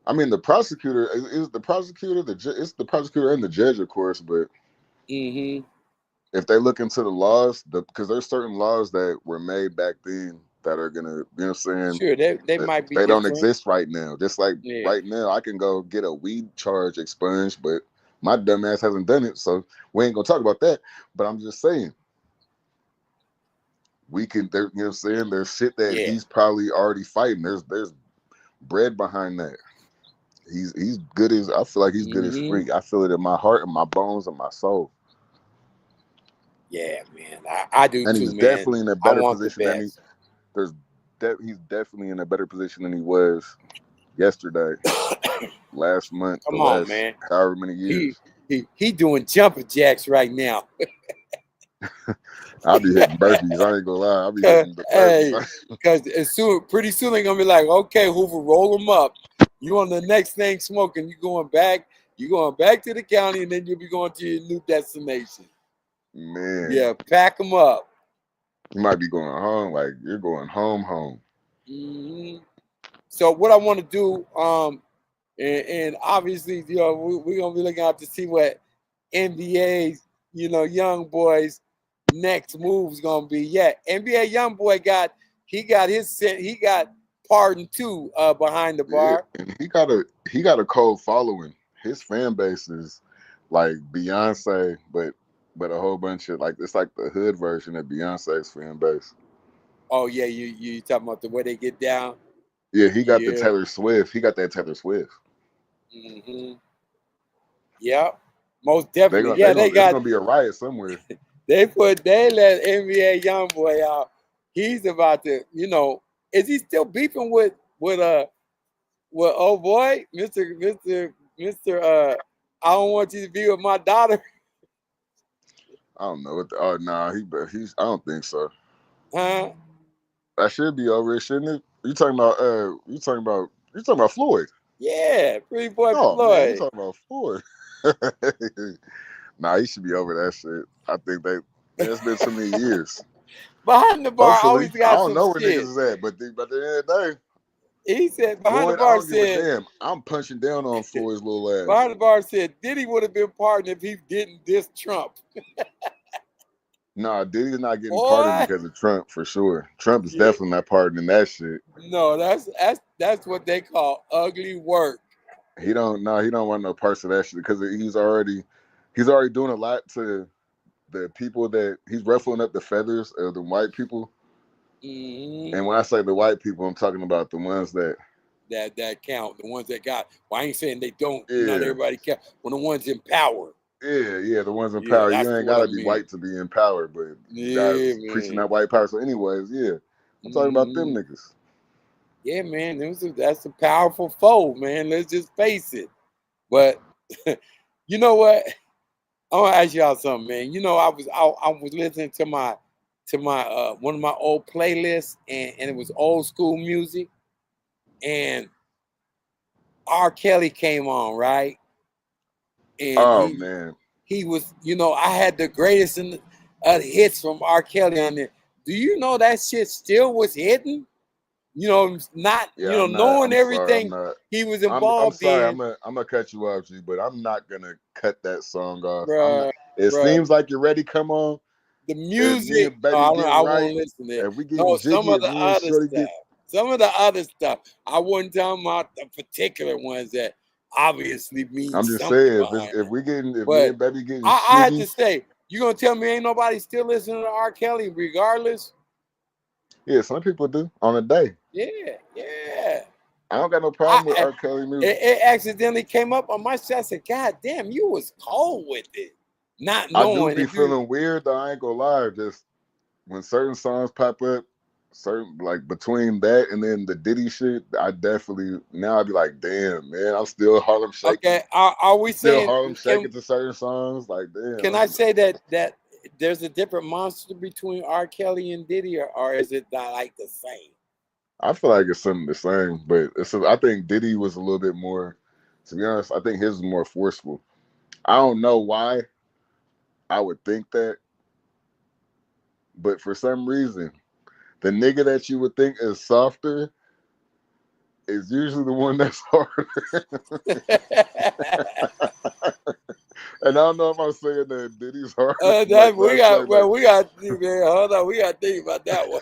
I mean, the prosecutor is the prosecutor. It's the prosecutor and the judge, of course. But Mm-hmm. if they look into the laws, because there's certain laws that were made back then that are gonna, you know what I'm saying, Sure, they that might be they don't different. exist right now. Just like Yeah. right now, I can go get a weed charge expunged, but my dumb ass hasn't done it, so we ain't gonna talk about that. But I'm just saying, we can. You know what I'm saying? There's shit that Yeah. he's probably already fighting. There's bread behind that. He's good as I feel like he's good as Mm-hmm. free. I feel it in my heart and my bones and my soul. Yeah, man. I do And too, he's man. definitely in a I better want the position than best. he's definitely in a better position than he was yesterday, last month, the Come on, last man. however many years. He doing jumping jacks right now. I'll be hitting burpees. I ain't gonna lie. I'll be hitting the Hey, burpees. because pretty soon they're gonna be like, okay, Hoover, roll them up. You on the next thing smoking. You going back to the county, and then you'll be going to your new destination. Man, Yeah, pack them up. you might be going home. Like you're going home. Mm-hmm. So what I want to do, and obviously, you know, we're gonna be looking out to see what NBA, you know, young boys' next move is gonna be. Yeah, NBA young boy got pardoned too behind the Yeah, bar. and he got a cold following. His fan base is like Beyonce, but a whole bunch of like it's like the hood version of Beyonce's fan base. Oh yeah, you talking about the way they get down? Yeah, he got the Yeah. Taylor Swift. He got that Taylor Swift. Mm-hmm. Yeah, most definitely. Yeah, It's gonna be a riot somewhere. they let NBA young boy out. He's about to, you know, is he still beefing with old boy, Mr. I don't want you to be with my daughter. I don't know what. Oh nah, he's. I don't think so. Huh? That should be over, it, shouldn't it? You talking about? You talking about Floyd? Yeah, pretty boy Oh man, you Floyd. talking about Floyd? Nah, he should be over that shit. I think man, it's been too many years. Behind the bar Hopefully, always I got don't some know where shit. niggas is at, but by the end of the day. He said behind the Floyd, I bar don't give a said damn. I'm punching down on Floyd's little ass. behind the bar said Diddy would have been pardoned if he didn't diss Trump. Nah, Diddy's not getting pardoned Boy, because of Trump for sure. Trump is yeah. definitely not pardoning that shit. No, that's what they call ugly work. He don't want no parts of that shit because he's already doing a lot to the people that he's ruffling up the feathers of the white people. Mm-hmm. And when I say the white people, I'm talking about the ones that count, the ones that got. Well, I ain't saying they don't. Yeah. Not everybody count. When the ones in power. Yeah, the ones in Yeah, power. that's You ain't what I gotta be mean. white to be in power, but you guys Yeah, preaching man. that white power. So, anyways, yeah, I'm talking about them Mhm. niggas. Yeah, man. That's a powerful foe, man. Let's just face it. But you know what? I want to ask y'all something, man. You know, I was listening to my one of my old playlists, and it was old school music, and R. Kelly came on, right? And Oh man, he was, you know, I had the greatest hits from R. Kelly on there. Do you know that shit still was hidden? You know, not yeah, you know, I'm not. knowing I'm sorry, I'm everything not. he was I'm involved sorry. in, I'm gonna cut you off, G, but I'm not gonna cut that song off. I'm not. bruh. It seems like you're ready. Come on. The If me music, and no, baby getting I right, won't listen to it. if we getting No, some jiggy, of if the me and other Shorty stuff. get, Some of the other stuff. I wasn't talking about the particular ones that obviously mean I'm just something saying, behind if it. we getting, if me But and baby getting I had shiggy, to say, you gonna tell me ain't nobody still listening to R. Kelly regardless? yeah, some people do on a day. Yeah. I don't got no problem with R. Kelly music. It accidentally came up on my shit. I said, God damn, you was cold with it. Not I do knowing be if you feeling weird though. I ain't gonna lie. Just when certain songs pop up, certain like between that and then the Diddy shit, I definitely now I'd be like, damn, man, I'm still Harlem shaking. okay. Are we Still saying Harlem shaking to certain songs. Like, damn. can I say that there's a different monster between R. Kelly and Diddy, or is it not like the same? I feel like it's something the same, but I think Diddy was a little bit more. To be honest, I think his was more forceful. I don't know why I would think that, but for some reason, the nigga that you would think is softer is usually the one that's harder. And I don't know if I'm saying that Diddy's harder. That we got man. Hold on, we got to think about that one.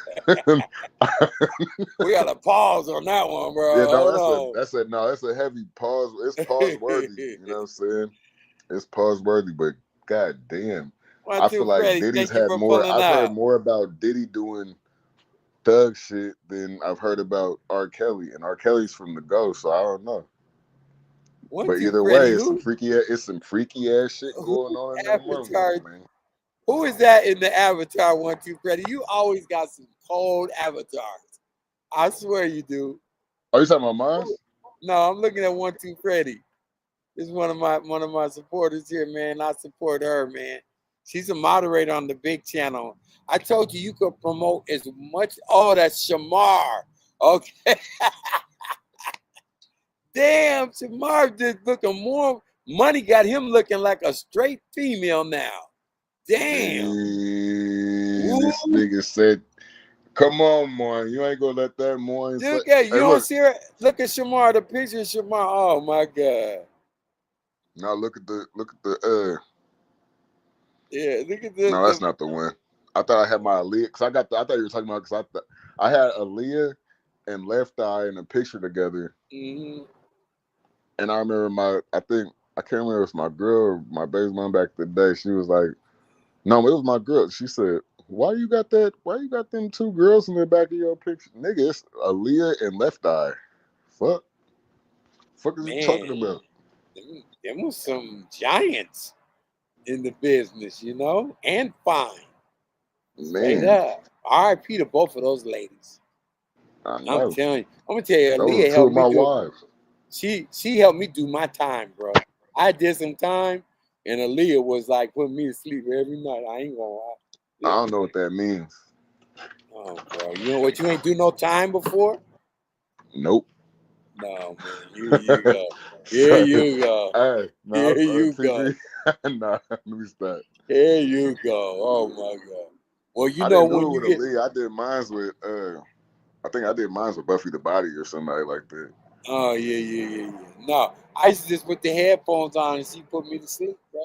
We got to pause on that one, bro. Yeah, no, Hold that's a heavy pause. It's pause worthy. You know what I'm saying? It's pause worthy, but god damn. I feel like Freddie, Diddy's thank you had for more. pulling I've heard out. more about Diddy doing thug shit than I've heard about R. Kelly. And R. Kelly's from the Go, so I don't know. But either way, Freddie, it's some freaky ass shit going on in that Avatar? motherfucker, man. Who is that in the Avatar 1-2, Freddie? You always got some cold avatars. I swear you do. Are you talking about mine? No, I'm looking at 1-2 Freddie. This is one of my supporters here, man. I support her, man. She's a moderator on the big channel. I told you could promote as much. Oh, that's Shamar. Okay. Damn, Shamar just looking more. Money got him looking like a straight female now. Damn. This nigga said, come on, Moin. You ain't gonna let that Moin say. Look at you Hey, don't look. see her. Look at Shamar, the picture of Shamar. Oh my God. Now look at the Yeah, look at No, that's not the one. I thought I had my Aaliyah because I thought you were talking about because I had Aaliyah and Left Eye in a picture together. Mm-hmm. And I remember I can't remember if it was my girl or my baby's mom back in the day. She was like, no, it was my girl. She said, why you got them two girls in the back of your picture? Nigga, it's Aaliyah and Left Eye. Fuck is you talking about? Them was some giants in the business, you know, and fine. Straight Man, up. R.I.P. to both of those ladies. I I'm know. telling you. I'm gonna tell you, Those are Aaliyah two helped of my me do. wives. She helped me do my time, bro. I did some time, and Aaliyah was like putting me to sleep every night. I ain't gonna lie. I don't know what that means. Oh, bro. You know what? You ain't do no time before? Nope. No, man. Here you go. Here you go. Hey, Here you go. Nah, let me stop. Here you go. Oh my God. Well, you I know didn't do when it you with get. Aaliyah. I did mine with I think I did mine with Buffy the Body or somebody like that. Oh yeah. No, I used to just put the headphones on and she put me to sleep, bro.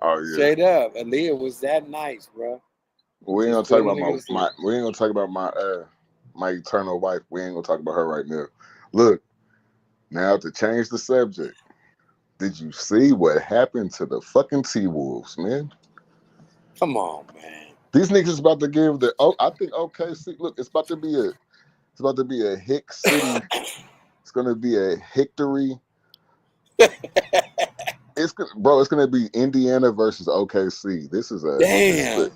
Oh yeah. Straight up, Aaliyah was that nice, bro. We ain't gonna Just talk put a about nigga to sleep. we ain't gonna talk about my eternal wife. We ain't gonna talk about her right now. Look, now to change the subject. Did you see what happened to the fucking T-Wolves, man? Come on, man. These niggas is about to give the. Oh, I think OKC. Look, it's about to be a Hick City. It's gonna be a Hictory. It's gonna be Indiana versus OKC. This is Damn.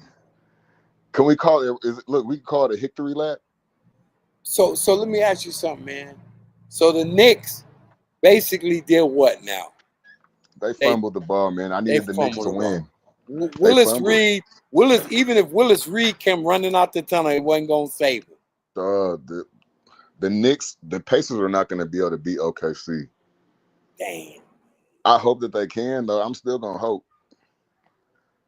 Can we call it? We can call it a Hictory lap. So let me ask you something, man. So the Knicks basically did what now? They fumbled the ball, man. I needed the Knicks to win. Willis Reed, even if Willis Reed came running out the tunnel, it wasn't gonna save him. The Knicks, the Pacers are not gonna be able to beat OKC. Damn. I hope that they can, though. I'm still gonna hope.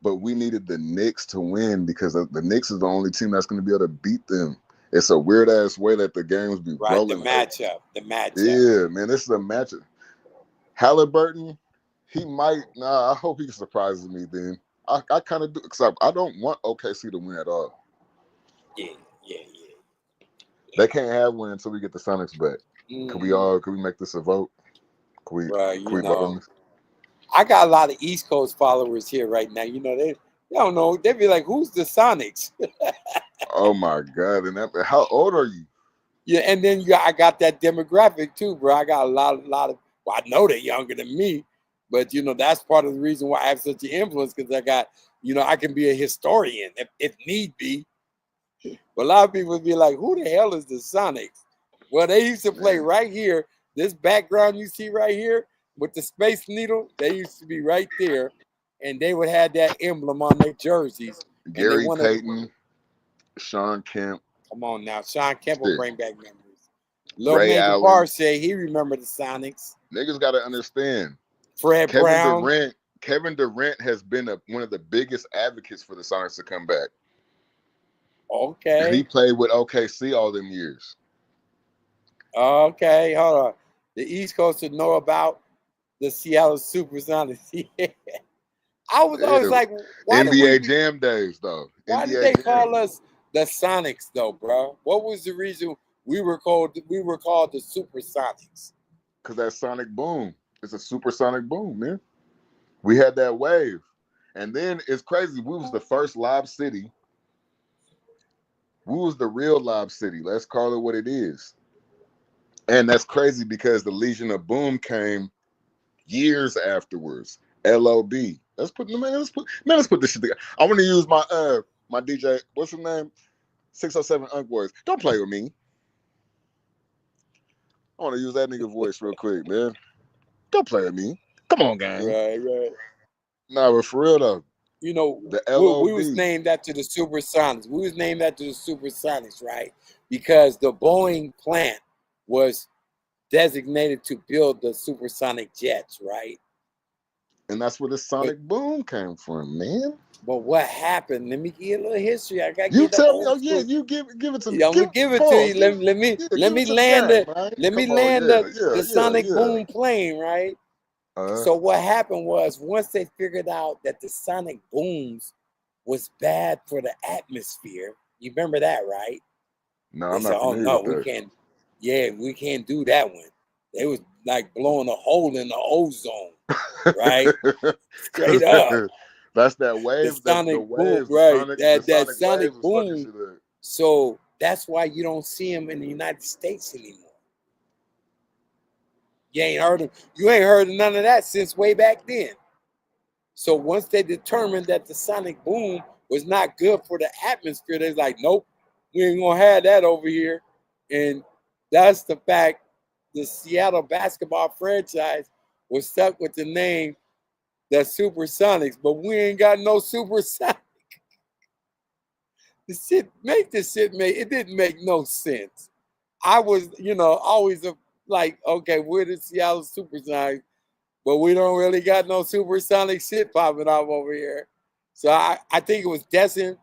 But we needed the Knicks to win because the Knicks is the only team that's gonna be able to beat them. It's a weird ass way that the games be rolling. The matchup. Yeah, man, this is a matchup. Halliburton, he might. Nah, I hope he surprises me. Then I kind of do because I don't want OKC to win at all. Yeah. They can't have one until we get the Sonics back. Can we make this a vote? Can we vote on this? I got a lot of East Coast followers here right now. You know, they don't know. They be like, "Who's the Sonics?" Oh my God! And how old are you? Yeah, and then I got that demographic too, bro. I got a lot of. Well, I know they're younger than me, but that's part of the reason why I have such an influence because I got, I can be a historian if need be. But a lot of people be like, "Who the hell is the Sonics?" Well, they used to play right here. This background you see right here with the Space Needle, they used to be right there, and they would have that emblem on their jerseys. Gary Payton, Sean Kemp. Come on now, Sean Kemp will bring back memories. Lil Ray Major Allen. Barr say he remembered the Sonics. Niggas got to understand. Brown. Kevin Durant has been one of the biggest advocates for the Sonics to come back. Okay. And he played with OKC all them years. Okay, hold on. The East Coast should know about the Seattle Supersonics. I was always like, why NBA Jam days, though. Why did they call us the Sonics, though, bro? What was the reason we were called the Supersonics? Because that sonic boom. It's a supersonic boom, man. We had that wave. And then it's crazy. We was the first live city. We was the real live city. Let's call it what it is. And that's crazy because the Legion of Boom came years afterwards. LOB. Let's put this shit together. I want to use my my DJ, what's his name? 607 Unk voice. Don't play with me. I want to use that nigga voice real quick, man. Don't play with me. Come on, gang. Right. Nah, but for real though. The LOB. We was named after the Supersonics. We was named after the Supersonics, right? Because the Boeing plant was designated to build the supersonic jets, right? And that's where the sonic boom came from, man. But what happened? Let me give you a little history. I got you tell me. Oh yeah, you give it to me. I'm gonna give it to you. Let me land the sonic boom plane, right? So what happened was once they figured out that the sonic booms was bad for the atmosphere. You remember that, right? No, I'm not familiar with that. We can't. Yeah, we can't do that one. They was like blowing a hole in the ozone, right? Straight up. That's that wave. The sonic boom, right? That sonic boom. So that's why you don't see them in the United States anymore. You ain't heard of none of that since way back then. So once they determined that the sonic boom was not good for the atmosphere, they're like, nope, we ain't gonna have that over here. And that's the fact the Seattle basketball franchise was stuck with the name the Supersonics, but we ain't got no Supersonic. It didn't make no sense. I was, always like, okay, we're the Seattle Supersonics, but we don't really got no supersonic shit popping off over here. So I think it was destined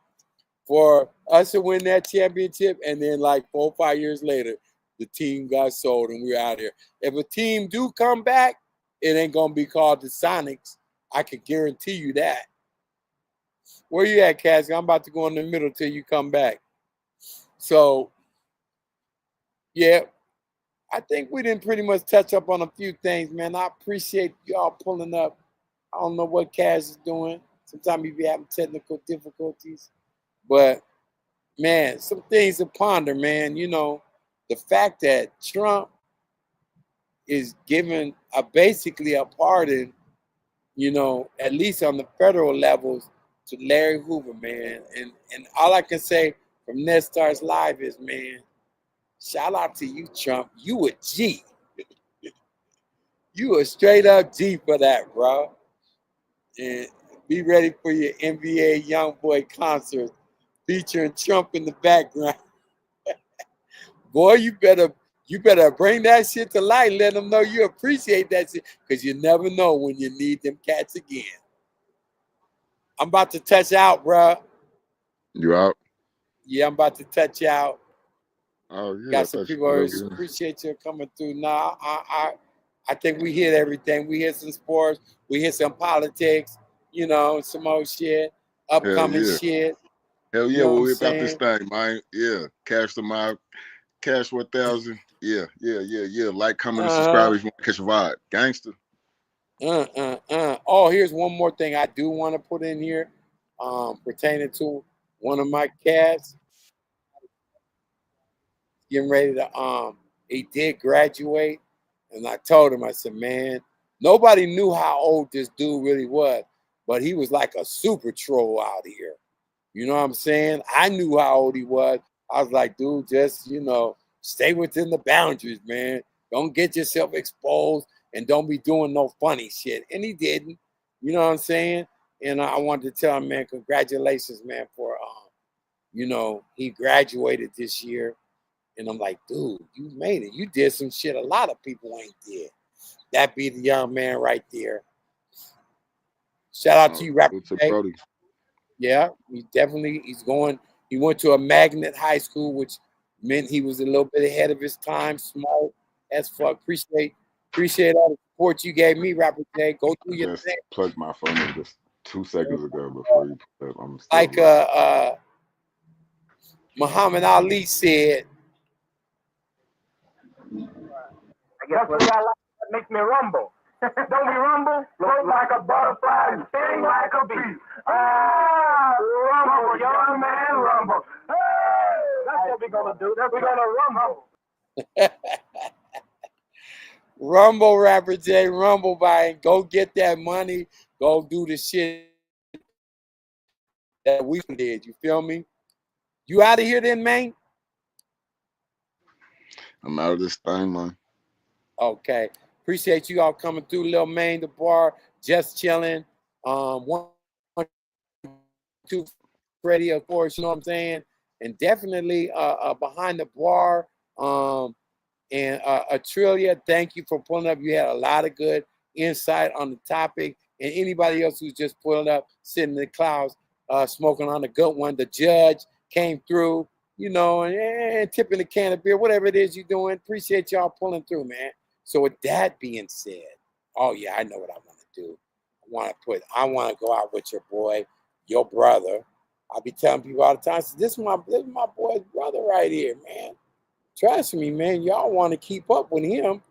for us to win that championship, and then like 4 or 5 years later, the team got sold and we're out here. If a team do come back, it ain't gonna be called the Sonics. I can guarantee you that. Where you at, Cass? I'm about to go in the middle till you come back. So, yeah, I think we didn't pretty much touch up on a few things, man. I appreciate y'all pulling up. I don't know what Cass is doing. Sometimes you be having technical difficulties. But, man, some things to ponder, man. You know, the fact that Trump is giving basically a pardon, you know, at least on the federal levels, to Larry Hoover, man. And all I can say from Ned Stars Live is, man, shout out to you, Trump. You a G. You a straight up G for that, bro. And be ready for your NBA YoungBoy concert featuring Trump in the background. Boy, you better bring that shit to light. Let them know you appreciate that shit, because you never know when you need them cats again. I'm about to touch out, bro. You out? Yeah, I'm about to touch out. Oh yeah. Got some people who appreciate you coming through. Nah, I think we hit everything. We hit some sports. We hit some politics. You know, some old shit, upcoming shit. Hell yeah, You know we'll what whip I'm out this thing, man. Yeah, cash 1,000. Yeah. Like, comment, and subscribe if you want to catch a vibe. Gangster. Oh, here's one more thing I do want to put in here, pertaining to one of my cats. Getting ready to he did graduate, and I told him, I said, man, nobody knew how old this dude really was, but he was like a super troll out here. You know what I'm saying? I knew how old he was. I was like, dude, just, you know, stay within the boundaries, man. Don't get yourself exposed and don't be doing no funny shit. And he didn't. You know what I'm saying? And I wanted to tell him, man, congratulations, man, for, you know, he graduated this year. And I'm like, dude, you made it. You did some shit a lot of people ain't did. That be the young man right there. Shout out to you, Rapper. Yeah, he went to a magnet high school, which meant he was a little bit ahead of his time, smart as fuck. Appreciate all the support you gave me, Rapper J. Go through your thing. Plugged my phone in just 2 seconds ago before you put up. I'm like Muhammad Ali said, I guess what I like that makes me rumble. Don't we rumble? Float like a butterfly and sting like a bee. Ah, rumble, young man, rumble. Hey, that's what we're gonna do. We're gonna rumble. Rumble, Rapper J, rumble by and go get that money. Go do the shit that we did. You feel me? You out of here then, man? I'm out of this thing, man. Okay. Appreciate you all coming through, Lil Maine, the bar, just chilling. 1, 2, Freddie, of course, you know what I'm saying? And definitely behind the bar. And Atrilia, thank you for pulling up. You had a lot of good insight on the topic. And anybody else who's just pulling up, sitting in the clouds, smoking on a good one. The judge came through, you know, and tipping a can of beer, whatever it is you're doing. Appreciate y'all pulling through, man. So with that being said, oh yeah, I know what I want to do. I want to go out with your boy, your brother. I'll be telling people all the time, this is my boy's brother right here, man. Trust me, man. Y'all want to keep up with him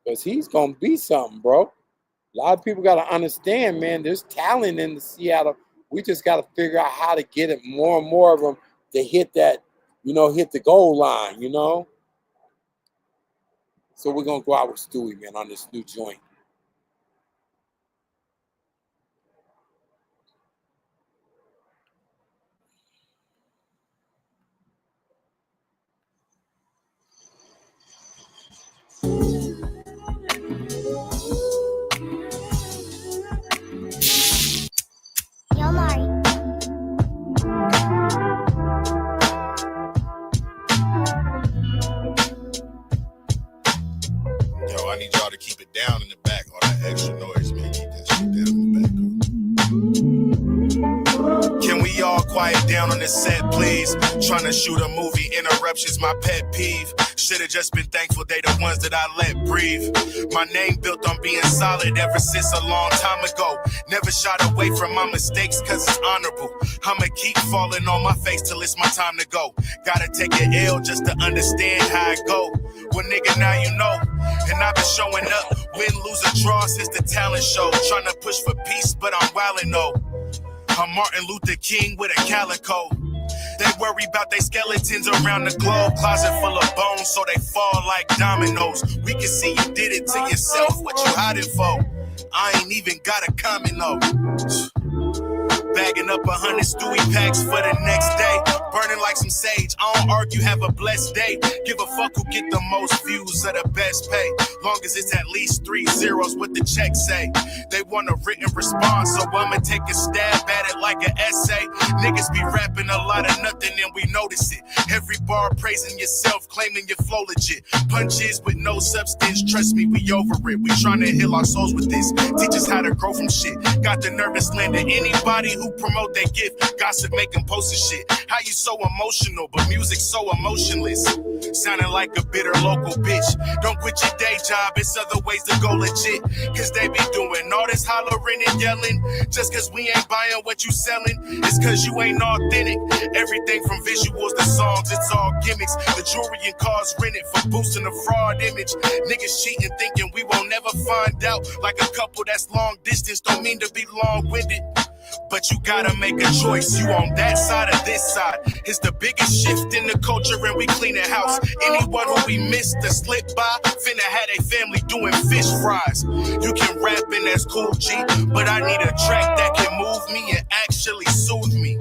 because he's gonna be something, bro. A lot of people got to understand, man. There's talent in the Seattle. We just got to figure out how to get it more and more of them to hit that, you know, hit the goal line, you know. So we're gonna go out with Stewie, man, on this new joint. Yo, I need y'all to keep it down in the back. All that extra noise, man. Keep that shit down in the back. Can we all quiet down on this set, please? Trying to shoot a movie, interruptions my pet peeve. Should've just been thankful they the ones that I let breathe. My name built on being solid ever since a long time ago. Never shied away from my mistakes cause it's honorable. I'ma keep falling on my face till it's my time to go. Gotta take an L just to understand how it go. Well, nigga, now you know. And I've been showing up, win, lose, or draw since the talent show. Trying to push for peace, but I'm wildin' though. A Martin Luther King with a calico. They worry about they skeletons around the globe. Closet full of bones so they fall like dominoes. We can see you did it to yourself. What you hiding for? I ain't even got a comment though. Bagging up 100 Stewie packs for the next day. Burning like some sage. I don't argue, have a blessed day. Give a fuck who get the most views or the best pay. Long as it's at least 3 zeros, what the check say. They want a written response, so I'ma take a stab at it like an essay. Niggas be rapping a lot of nothing and we notice it. Every bar praising yourself, claiming your flow legit. Punches with no substance, trust me, we over it. We tryna heal our souls with this. Teach us how to grow from shit. Got the nervous land to anybody who promote their gift. Gossip making posts and shit. How you so emotional, but music so emotionless. Sounding like a bitter local bitch. Don't quit your day job, it's other ways to go legit. Cause they be doing all this hollering and yelling. Just cause we ain't buying what you selling, it's cause you ain't authentic. Everything from visuals to songs, it's all gimmicks. The jewelry and cars rented for boosting a fraud image. Niggas cheating thinking we won't never find out. Like a couple that's long distance, don't mean to be long-winded. But you gotta make a choice. You on that side or this side. It's the biggest shift in the culture and we clean the house. Anyone who we missed or slipped by, finna had a family doing fish fries. You can rap and that's cool, G, but I need a track that can move me and actually soothe me.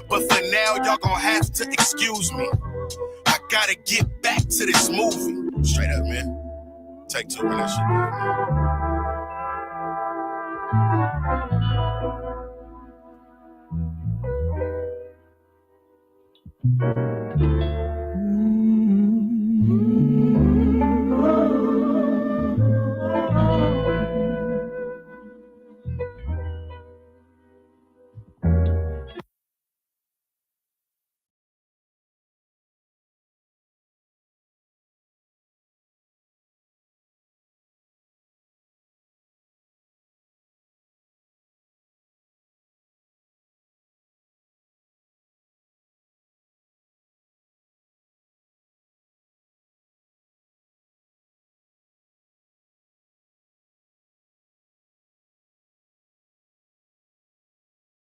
But for now, y'all gon' have to excuse me. I gotta get back to this movie. Straight up, man. Take 2 when that shit goes, man.